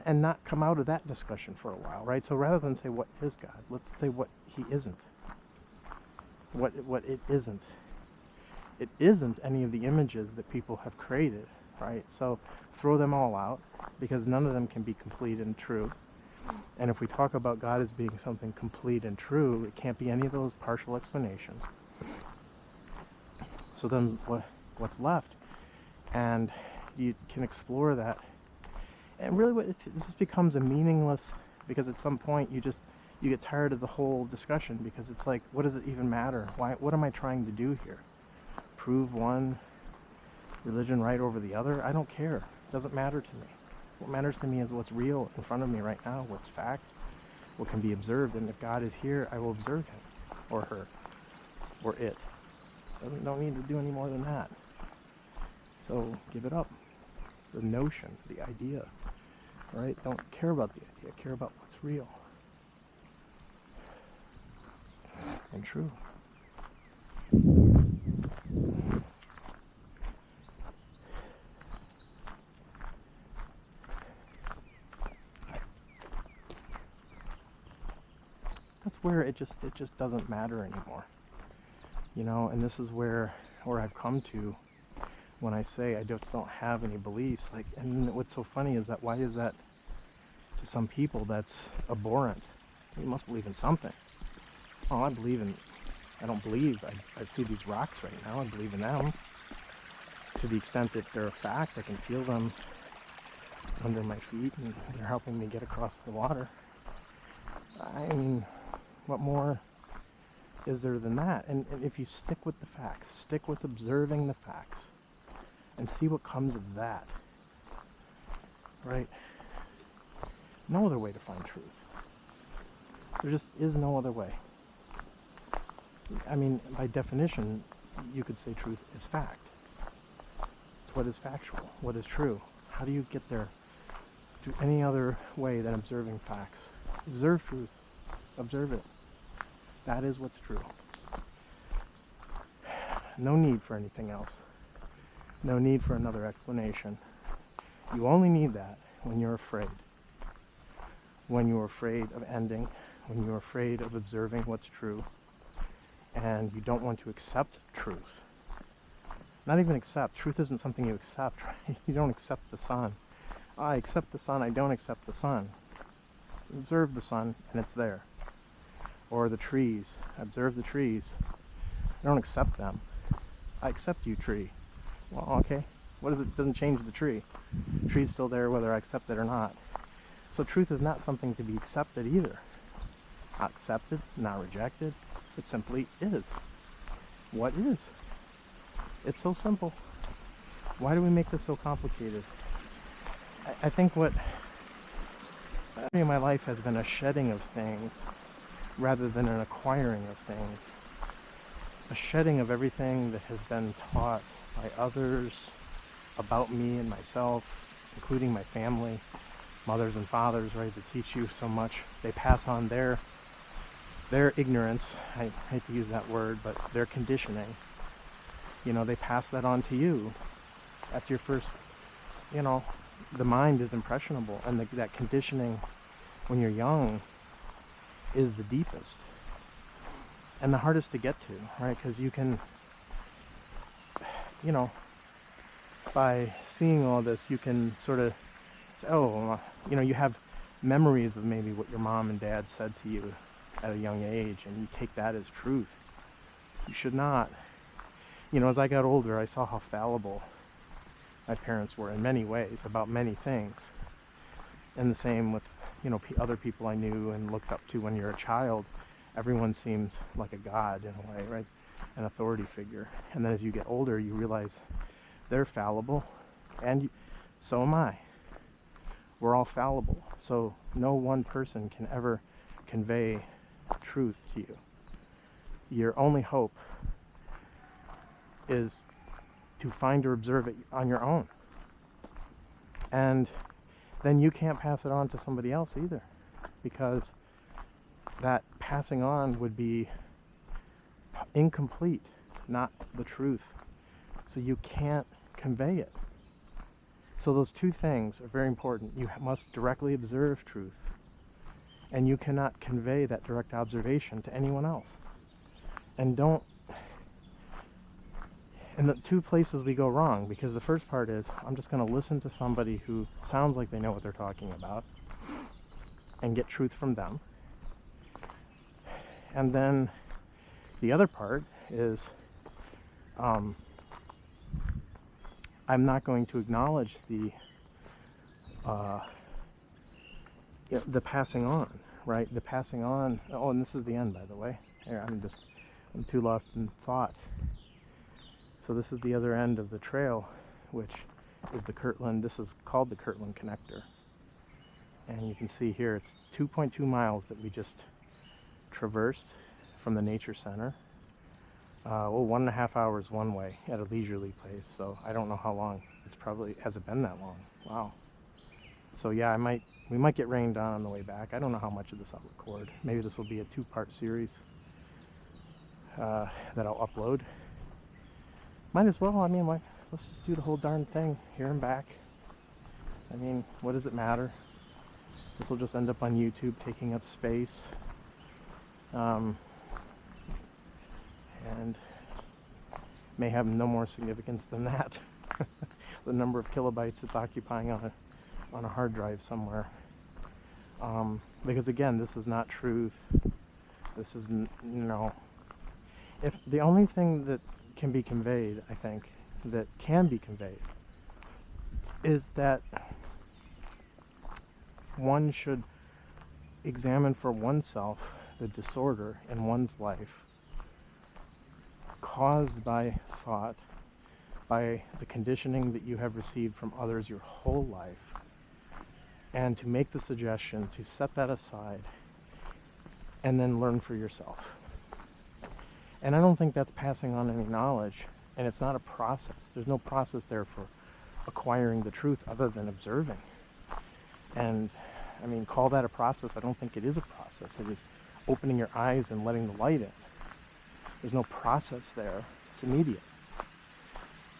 and not come out of that discussion for a while, right? So rather than say what is God, let's say what he isn't. What it isn't. It isn't any of the images that people have created, right? So throw them all out, because none of them can be complete and true. And if we talk about God as being something complete and true, it can't be any of those partial explanations. So then what's left? And you can explore that. And really it just becomes a meaningless, because at some point you get tired of the whole discussion, because it's like, what does it even matter? What am I trying to do here? Prove one religion right over the other? I don't care. It doesn't matter to me. What matters to me is what's real in front of me right now, what's fact, what can be observed. And if God is here, I will observe him or her or it. Don't need to do any more than that. So give it up. The notion, the idea, right? Don't care about the idea. Care about what's real and true. That's where it just doesn't matter anymore, you know. And this is where I've come to when I say I just don't have any beliefs. Like, and what's so funny is that, why is that to some people that's abhorrent? You must believe in something. Oh, I don't believe. I see these rocks right now. I believe in them to the extent that they're a fact. I can feel them under my feet, and they're helping me get across the water. I mean, what more is there than that? And if you stick with the facts, stick with observing the facts, and see what comes of that, right? No other way to find truth. There just is no other way. I mean, by definition, you could say truth is fact. It's what is factual, what is true. How do you get there through any other way than observing facts? Observe truth. Observe it. That is what's true. No need for anything else. No need for another explanation. You only need that when you're afraid. When you're afraid of ending, when you're afraid of observing what's true, and you don't want to accept truth. Not even accept. Truth isn't something you accept, right? You don't accept the sun. I accept the sun, I don't accept the sun. Observe the sun, and it's there. Or the trees. Observe the trees. I don't accept them. I accept you, tree. Well, okay. What is it? Doesn't change the tree. The tree's still there whether I accept it or not. So truth is not something to be accepted either. Not accepted, not rejected. It simply is. What is? It's so simple. Why do we make this so complicated? I think what in my life has been a shedding of things rather than an acquiring of things. A shedding of everything that has been taught by others about me and myself, including my family, mothers and fathers, right, that teach you so much. They pass on their ignorance, I hate to use that word, but their conditioning. You know, they pass that on to you. That's your first, you know, the mind is impressionable, and that conditioning when you're young is the deepest and the hardest to get to, right? Because you can, you know, by seeing all this, you can sort of say, oh, you know, you have memories of maybe what your mom and dad said to you at a young age, and you take that as truth. You should not. You know, as I got older, I saw how fallible my parents were in many ways about many things. And the same with, you know, other people I knew and looked up to. When you're a child, everyone seems like a god in a way, right? An authority figure. And then as you get older, you realize they're fallible, and so am I. We're all fallible. So no one person can ever convey truth to you. Your only hope is to find or observe it on your own. And then you can't pass it on to somebody else either, because that passing on would be incomplete, not the truth. So you can't convey it. So those two things are very important. You must directly observe truth, and you cannot convey that direct observation to anyone else. And the two places we go wrong, because the first part is, I'm just going to listen to somebody who sounds like they know what they're talking about and get truth from them. And then the other part is, I'm not going to acknowledge the passing on, right? The passing on. Oh, and this is the end, by the way. Here, I'm too lost in thought. So this is the other end of the trail, which is the Kirtland. This is called the Kirtland Connector. And you can see here, it's 2.2 miles that we just traversed from the nature center. Well, 1.5 hours one way at a leisurely pace. So I don't know how long. Hasn't been that long. Wow. So yeah, we might get rained on the way back. I don't know how much of this I'll record. Maybe this will be a 2-part series that I'll upload. Might as well. I mean, let's just do the whole darn thing here and back. I mean, what does it matter? This will just end up on YouTube taking up space. And may have no more significance than that. The number of kilobytes it's occupying on a hard drive somewhere. Because again, this is not truth. This is, you know, if the only thing that can be conveyed, I think, that can be conveyed, is that one should examine for oneself the disorder in one's life caused by thought, by the conditioning that you have received from others your whole life, and to make the suggestion to set that aside and then learn for yourself. And I don't think that's passing on any knowledge, and it's not a process. There's no process there for acquiring the truth other than observing. And I mean, call that a process. I don't think it is a process. It is opening your eyes and letting the light in. There's no process there. It's immediate.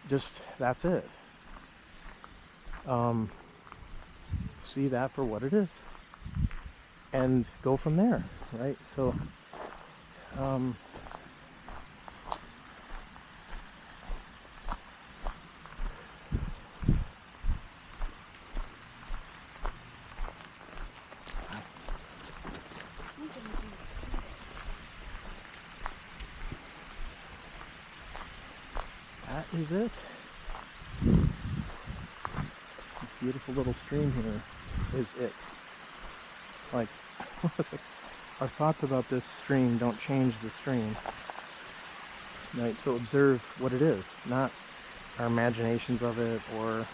Just, that's it. See that for what it is. And go from there, right? So, that is it. This beautiful little stream here is it. Like, our thoughts about this stream don't change the stream. Right? So observe what it is, not our imaginations of it, or,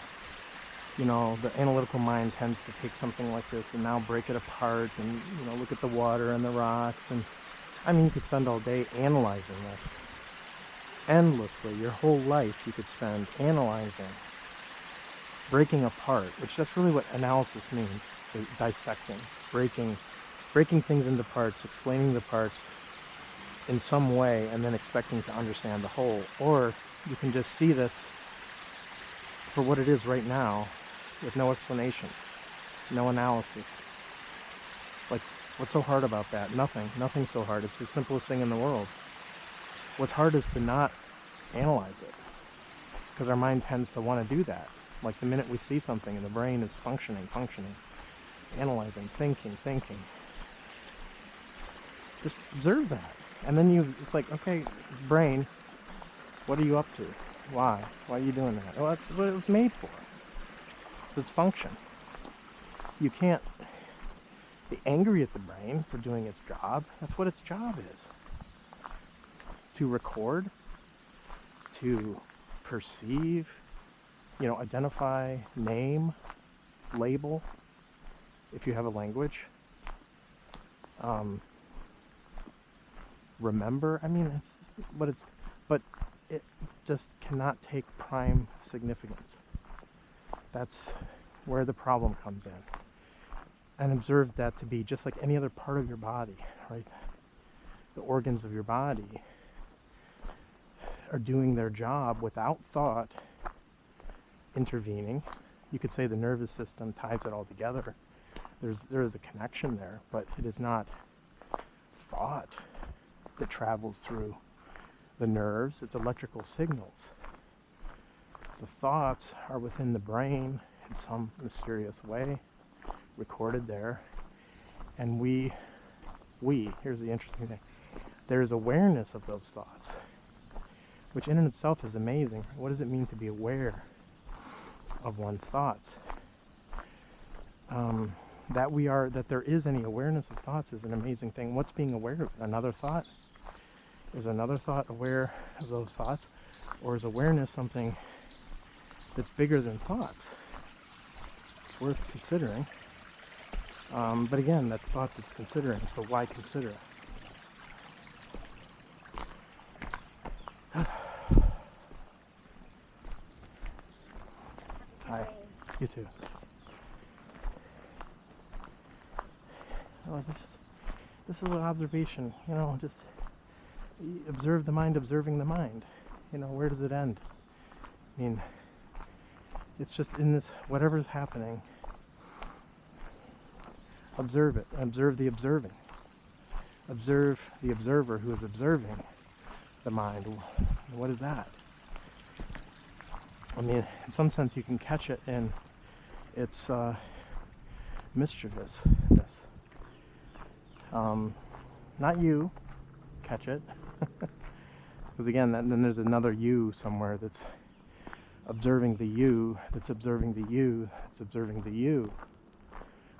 you know, the analytical mind tends to take something like this and now break it apart and, you know, look at the water and the rocks. And I mean, you could spend all day analyzing this. Endlessly, your whole life you could spend analyzing, breaking apart, which that's really what analysis means, dissecting, breaking things into parts, explaining the parts in some way, and then expecting to understand the whole. Or you can just see this for what it is right now, with no explanations, no analysis. Like, what's so hard about that? Nothing's so hard. It's the simplest thing in the world. What's hard is to not analyze it, because our mind tends to want to do that. Like the minute we see something and the brain is functioning, analyzing, thinking. Just observe that. And then it's like, okay, brain, what are you up to? Why? Why are you doing that? Well, that's what it was made for. It's its function. You can't be angry at the brain for doing its job. That's what its job is. To record, to perceive, you know, identify, name, label, if you have a language. Remember, I mean, but it just cannot take prime significance. That's where the problem comes in. And observe that to be just like any other part of your body, right? The organs of your body are doing their job without thought intervening. You could say the nervous system ties it all together. There is a connection there, but it is not thought that travels through the nerves. It's electrical signals. The thoughts are within the brain in some mysterious way, recorded there. And here's the interesting thing, there's awareness of those thoughts, which in and itself is amazing. What does it mean to be aware of one's thoughts? That there is any awareness of thoughts is an amazing thing. What's being aware of? Another thought? Is another thought aware of those thoughts? Or is awareness something that's bigger than thought? It's worth considering. But again, that's thought that's considering, so why consider? Hi, you too. Oh, this is an observation, you know, just observe the mind observing the mind. You know, where does it end? I mean, it's just in this, whatever's happening, observe it. Observe the observing. Observe the observer who is observing the mind. What is that? I mean, in some sense you can catch it in its mischievousness. Not you catch it, because again, then there's another you somewhere that's observing the you, that's observing the you, that's observing the you.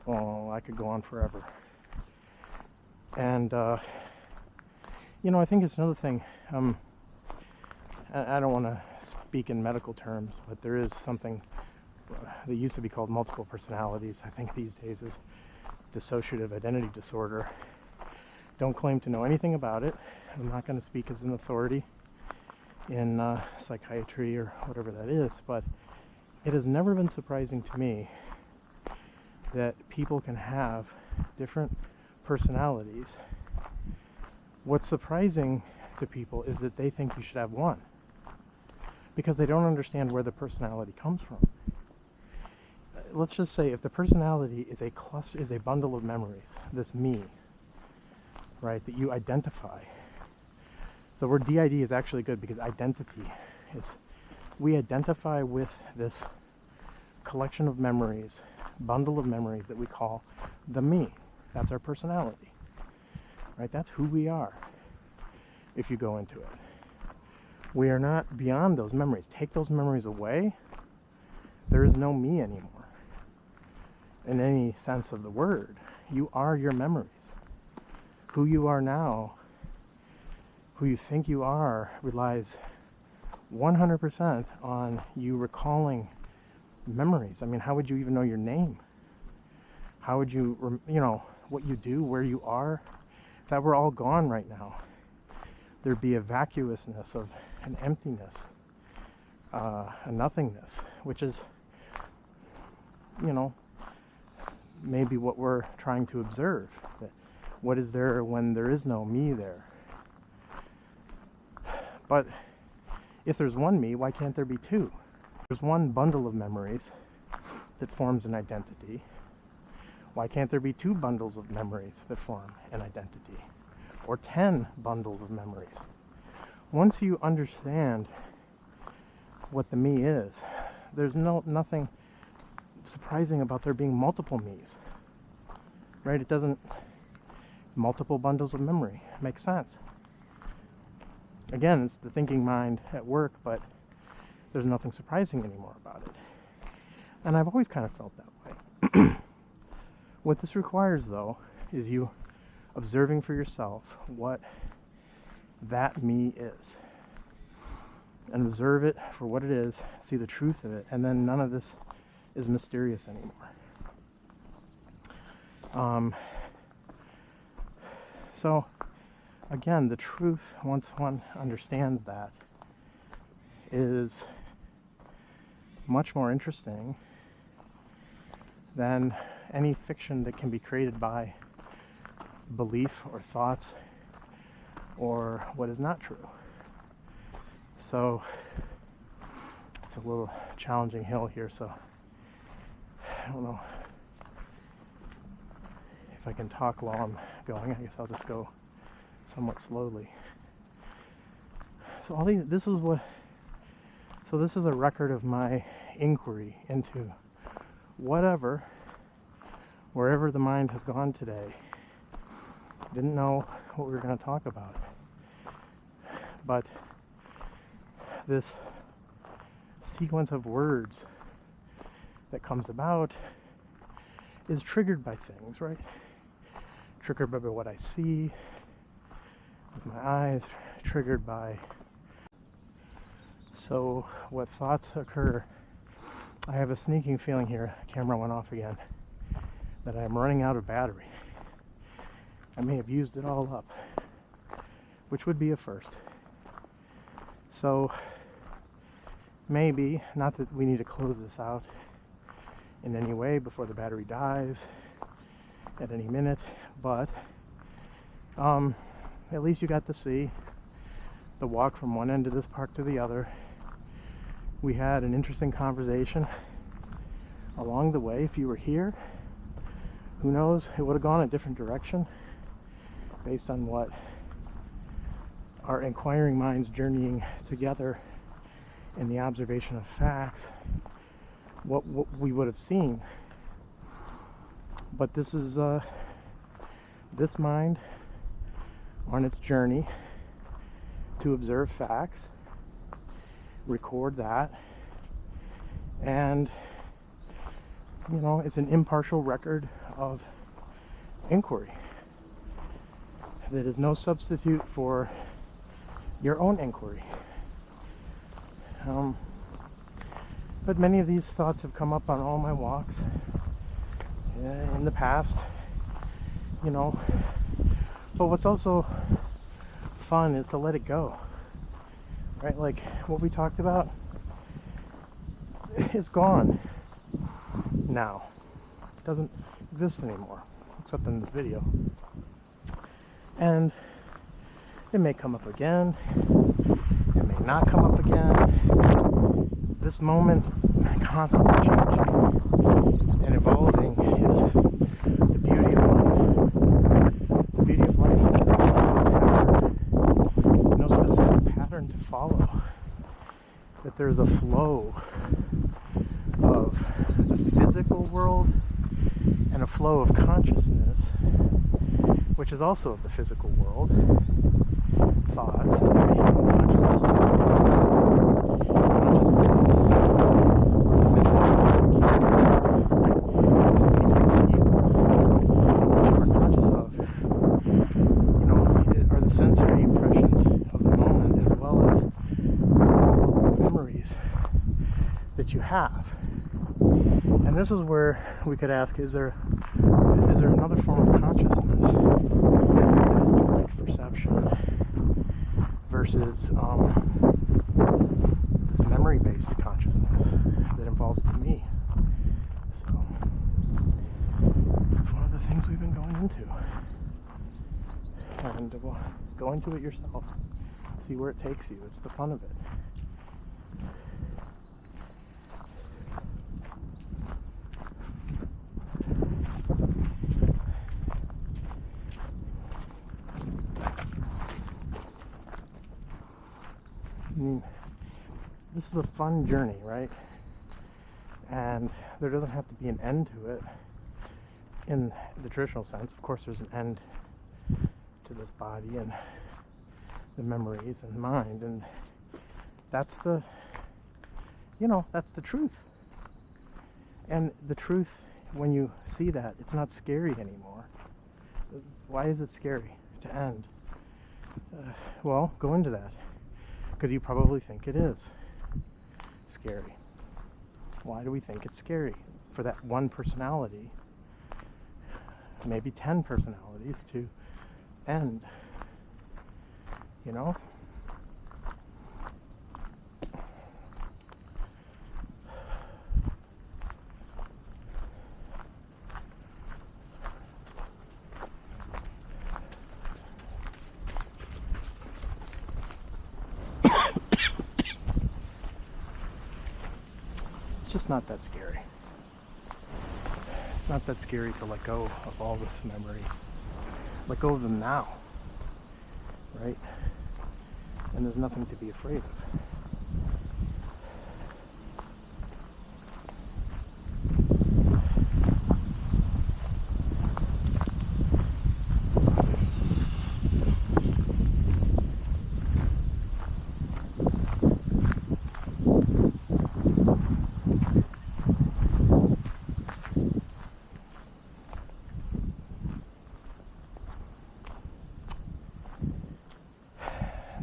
Well, I could go on forever. And you know, I think it's another thing. I don't want to speak in medical terms, but there is something that used to be called multiple personalities. I think these days is dissociative identity disorder. Don't claim to know anything about it. I'm not going to speak as an authority in psychiatry or whatever that is, but it has never been surprising to me that people can have different personalities. What's surprising to people is that they think you should have one, because they don't understand where the personality comes from. Let's just say if the personality is a bundle of memories, this me, right, that you identify. So the word DID is actually good, because identity is, we identify with this collection of memories, bundle of memories that we call the me. That's our personality, right? That's who we are if you go into it. We are not beyond those memories. Take those memories away, there is no me anymore in any sense of the word. You are your memories. Who you are now, who you think you are, relies 100% on you recalling memories. I mean, how would you even know your name? How would you, what you do, where you are? If that were all gone right now, there'd be a vacuousness of an emptiness, a nothingness, which is, maybe what we're trying to observe. That what is there when there is no me there? But if there's one me, why can't there be two? There's one bundle of memories that forms an identity. Why can't there be two bundles of memories that form an identity? Or 10 bundles of memories? Once you understand what the me is, there's nothing surprising about there being multiple me's, right? It doesn't, multiple bundles of memory makes sense. Again, it's the thinking mind at work, but there's nothing surprising anymore about it. And I've always kind of felt that way. What this requires, though, is you observing for yourself what that me is, and observe it for what it is, see the truth of it, and then none of this is mysterious anymore. So again, the truth, once one understands that, is much more interesting than any fiction that can be created by belief or thoughts or what is not true. So it's a little challenging hill here, so I don't know if I can talk while I'm going. I guess I'll just go somewhat slowly. So this is a record of my inquiry into wherever the mind has gone today. Didn't know what we were going to talk about, but this sequence of words that comes about is triggered by things, right? Triggered by what I see with my eyes, triggered by. So what thoughts occur, I have a sneaking feeling here, camera went off again, that I'm running out of battery. I may have used it all up, which would be a first. So maybe, not that we need to close this out in any way before the battery dies at any minute, but at least you got to see the walk from one end of this park to the other. We had an interesting conversation along the way. If you were here, who knows, it would have gone a different direction based on what our inquiring minds journeying together in the observation of facts, what we would have seen. But this is this mind on its journey to observe facts, record that, and it's an impartial record of inquiry that is no substitute for your own inquiry. But many of these thoughts have come up on all my walks in the past, but what's also fun is to let it go, right? Like what we talked about is gone now. doesn't exist anymore, except in this video. And it may come up again, it may not come up again. This moment constantly changing and evolving is the beauty of life. The beauty of life is no specific pattern to follow. That there's a flow of the physical world and a flow of consciousness, which is also of the physical world. Thoughts, consciousness, are the sensory impressions of the moment, as well as all the memories that you have. And this is where we could ask, is there another form of consciousness that is direct perception versus this memory-based consciousness that involves the me? So it's one of the things we've been going into. And we'll go into it yourself, see where it takes you. It's the fun of it. I mean, this is a fun journey, right? And there doesn't have to be an end to it in the traditional sense. Of course, there's an end to this body and the memories and mind, and that's the, that's the truth. And the truth, when you see that, it's not scary anymore. Why is it scary to end? Well, go into that. Because you probably think it is scary. Why do we think it's scary? For that one personality, maybe 10 personalities, to end, It's just not that scary. It's not that scary to let go of all those memories. Let go of them now, right? And there's nothing to be afraid of.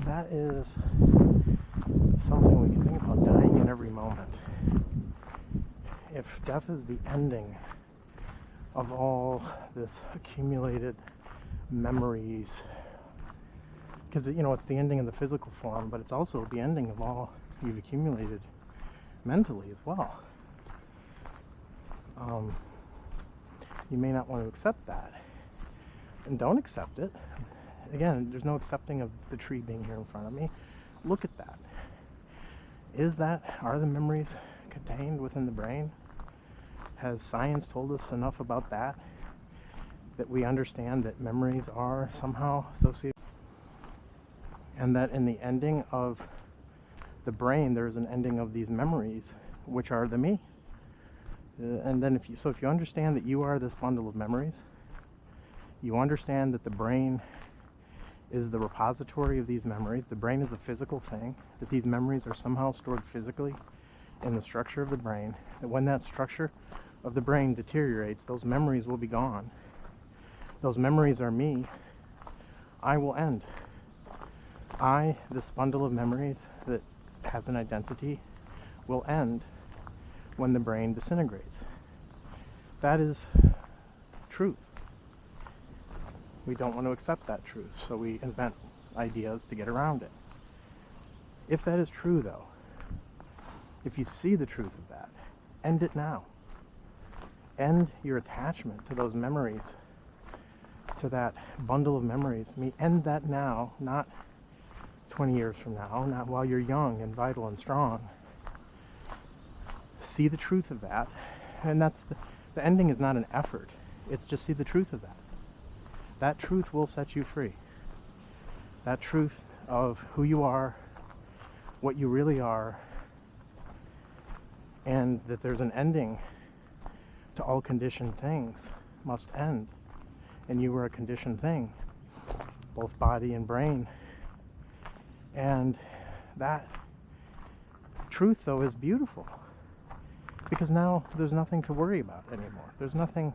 That is something we can think about, dying in every moment. If death is the ending of all this accumulated memories, because it's the ending of the physical form, but it's also the ending of all you've accumulated mentally as well. You may not want to accept that, and don't accept it. Again, there's no accepting of the tree being here in front of me. Look at that. Are the memories contained within the brain? Has science told us enough about that we understand that memories are somehow associated? And that in the ending of the brain, there's an ending of these memories, which are the me. And then if you understand that you are this bundle of memories, you understand that the brain is the repository of these memories. The brain is a physical thing, that these memories are somehow stored physically in the structure of the brain, that when that structure of the brain deteriorates, those memories will be gone. Those memories are me. I will end. I, this bundle of memories that has an identity, will end when the brain disintegrates. That is truth. We don't want to accept that truth, so we invent ideas to get around it. If that is true, though, if you see the truth of that, end it now. end your attachment to those memories, to that bundle of memories. End that now, not 20 years from now, not while you're young and vital and strong. See the truth of that. And that's the ending is not an effort. It's just see the truth of that. That truth will set you free. That truth of who you are, what you really are, and that there's an ending to all conditioned things must end. And you were a conditioned thing, both body and brain. And that truth, though, is beautiful. Because now there's nothing to worry about anymore. There's nothing.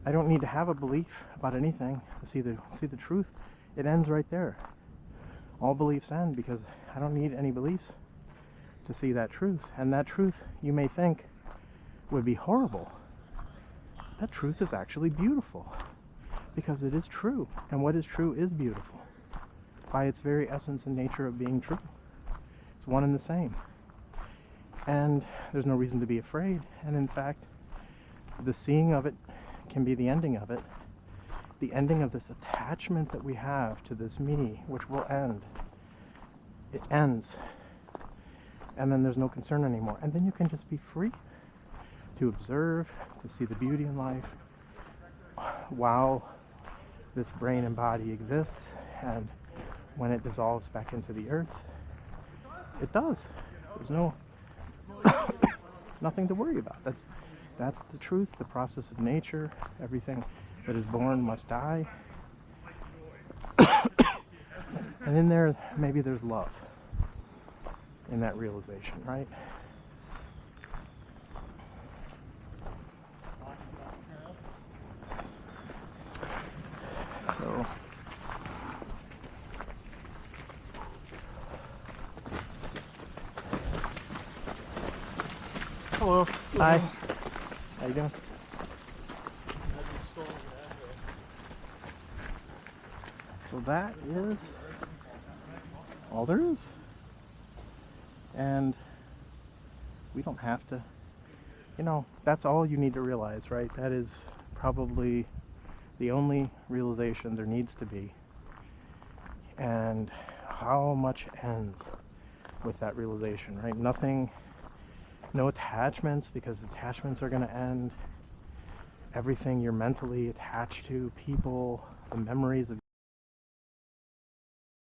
I don't need to have a belief about anything to see the truth. It ends right there. All beliefs end because I don't need any beliefs to see that truth. And that truth, you may think, would be horrible. That truth is actually beautiful because it is true. And what is true is beautiful by its very essence and nature of being true. It's one and the same. And there's no reason to be afraid. And in fact, the seeing of it can be the ending of it. The ending of this attachment that we have to this me, which will end. It ends. And then there's no concern anymore. And then you can just be free to observe, to see the beauty in life while this brain and body exists. And when it dissolves back into the earth, it does. There's no nothing to worry about. That's the truth, the process of nature. Everything that is born must die. And in there, maybe there's love in that realization, right? So hello. Hi. How you doing? So that is all there is. And we don't have to, that's all you need to realize, right? That is probably the only realization there needs to be. And how much ends with that realization, right? Nothing, no attachments, because attachments are going to end. Everything you're mentally attached to, people, the memories of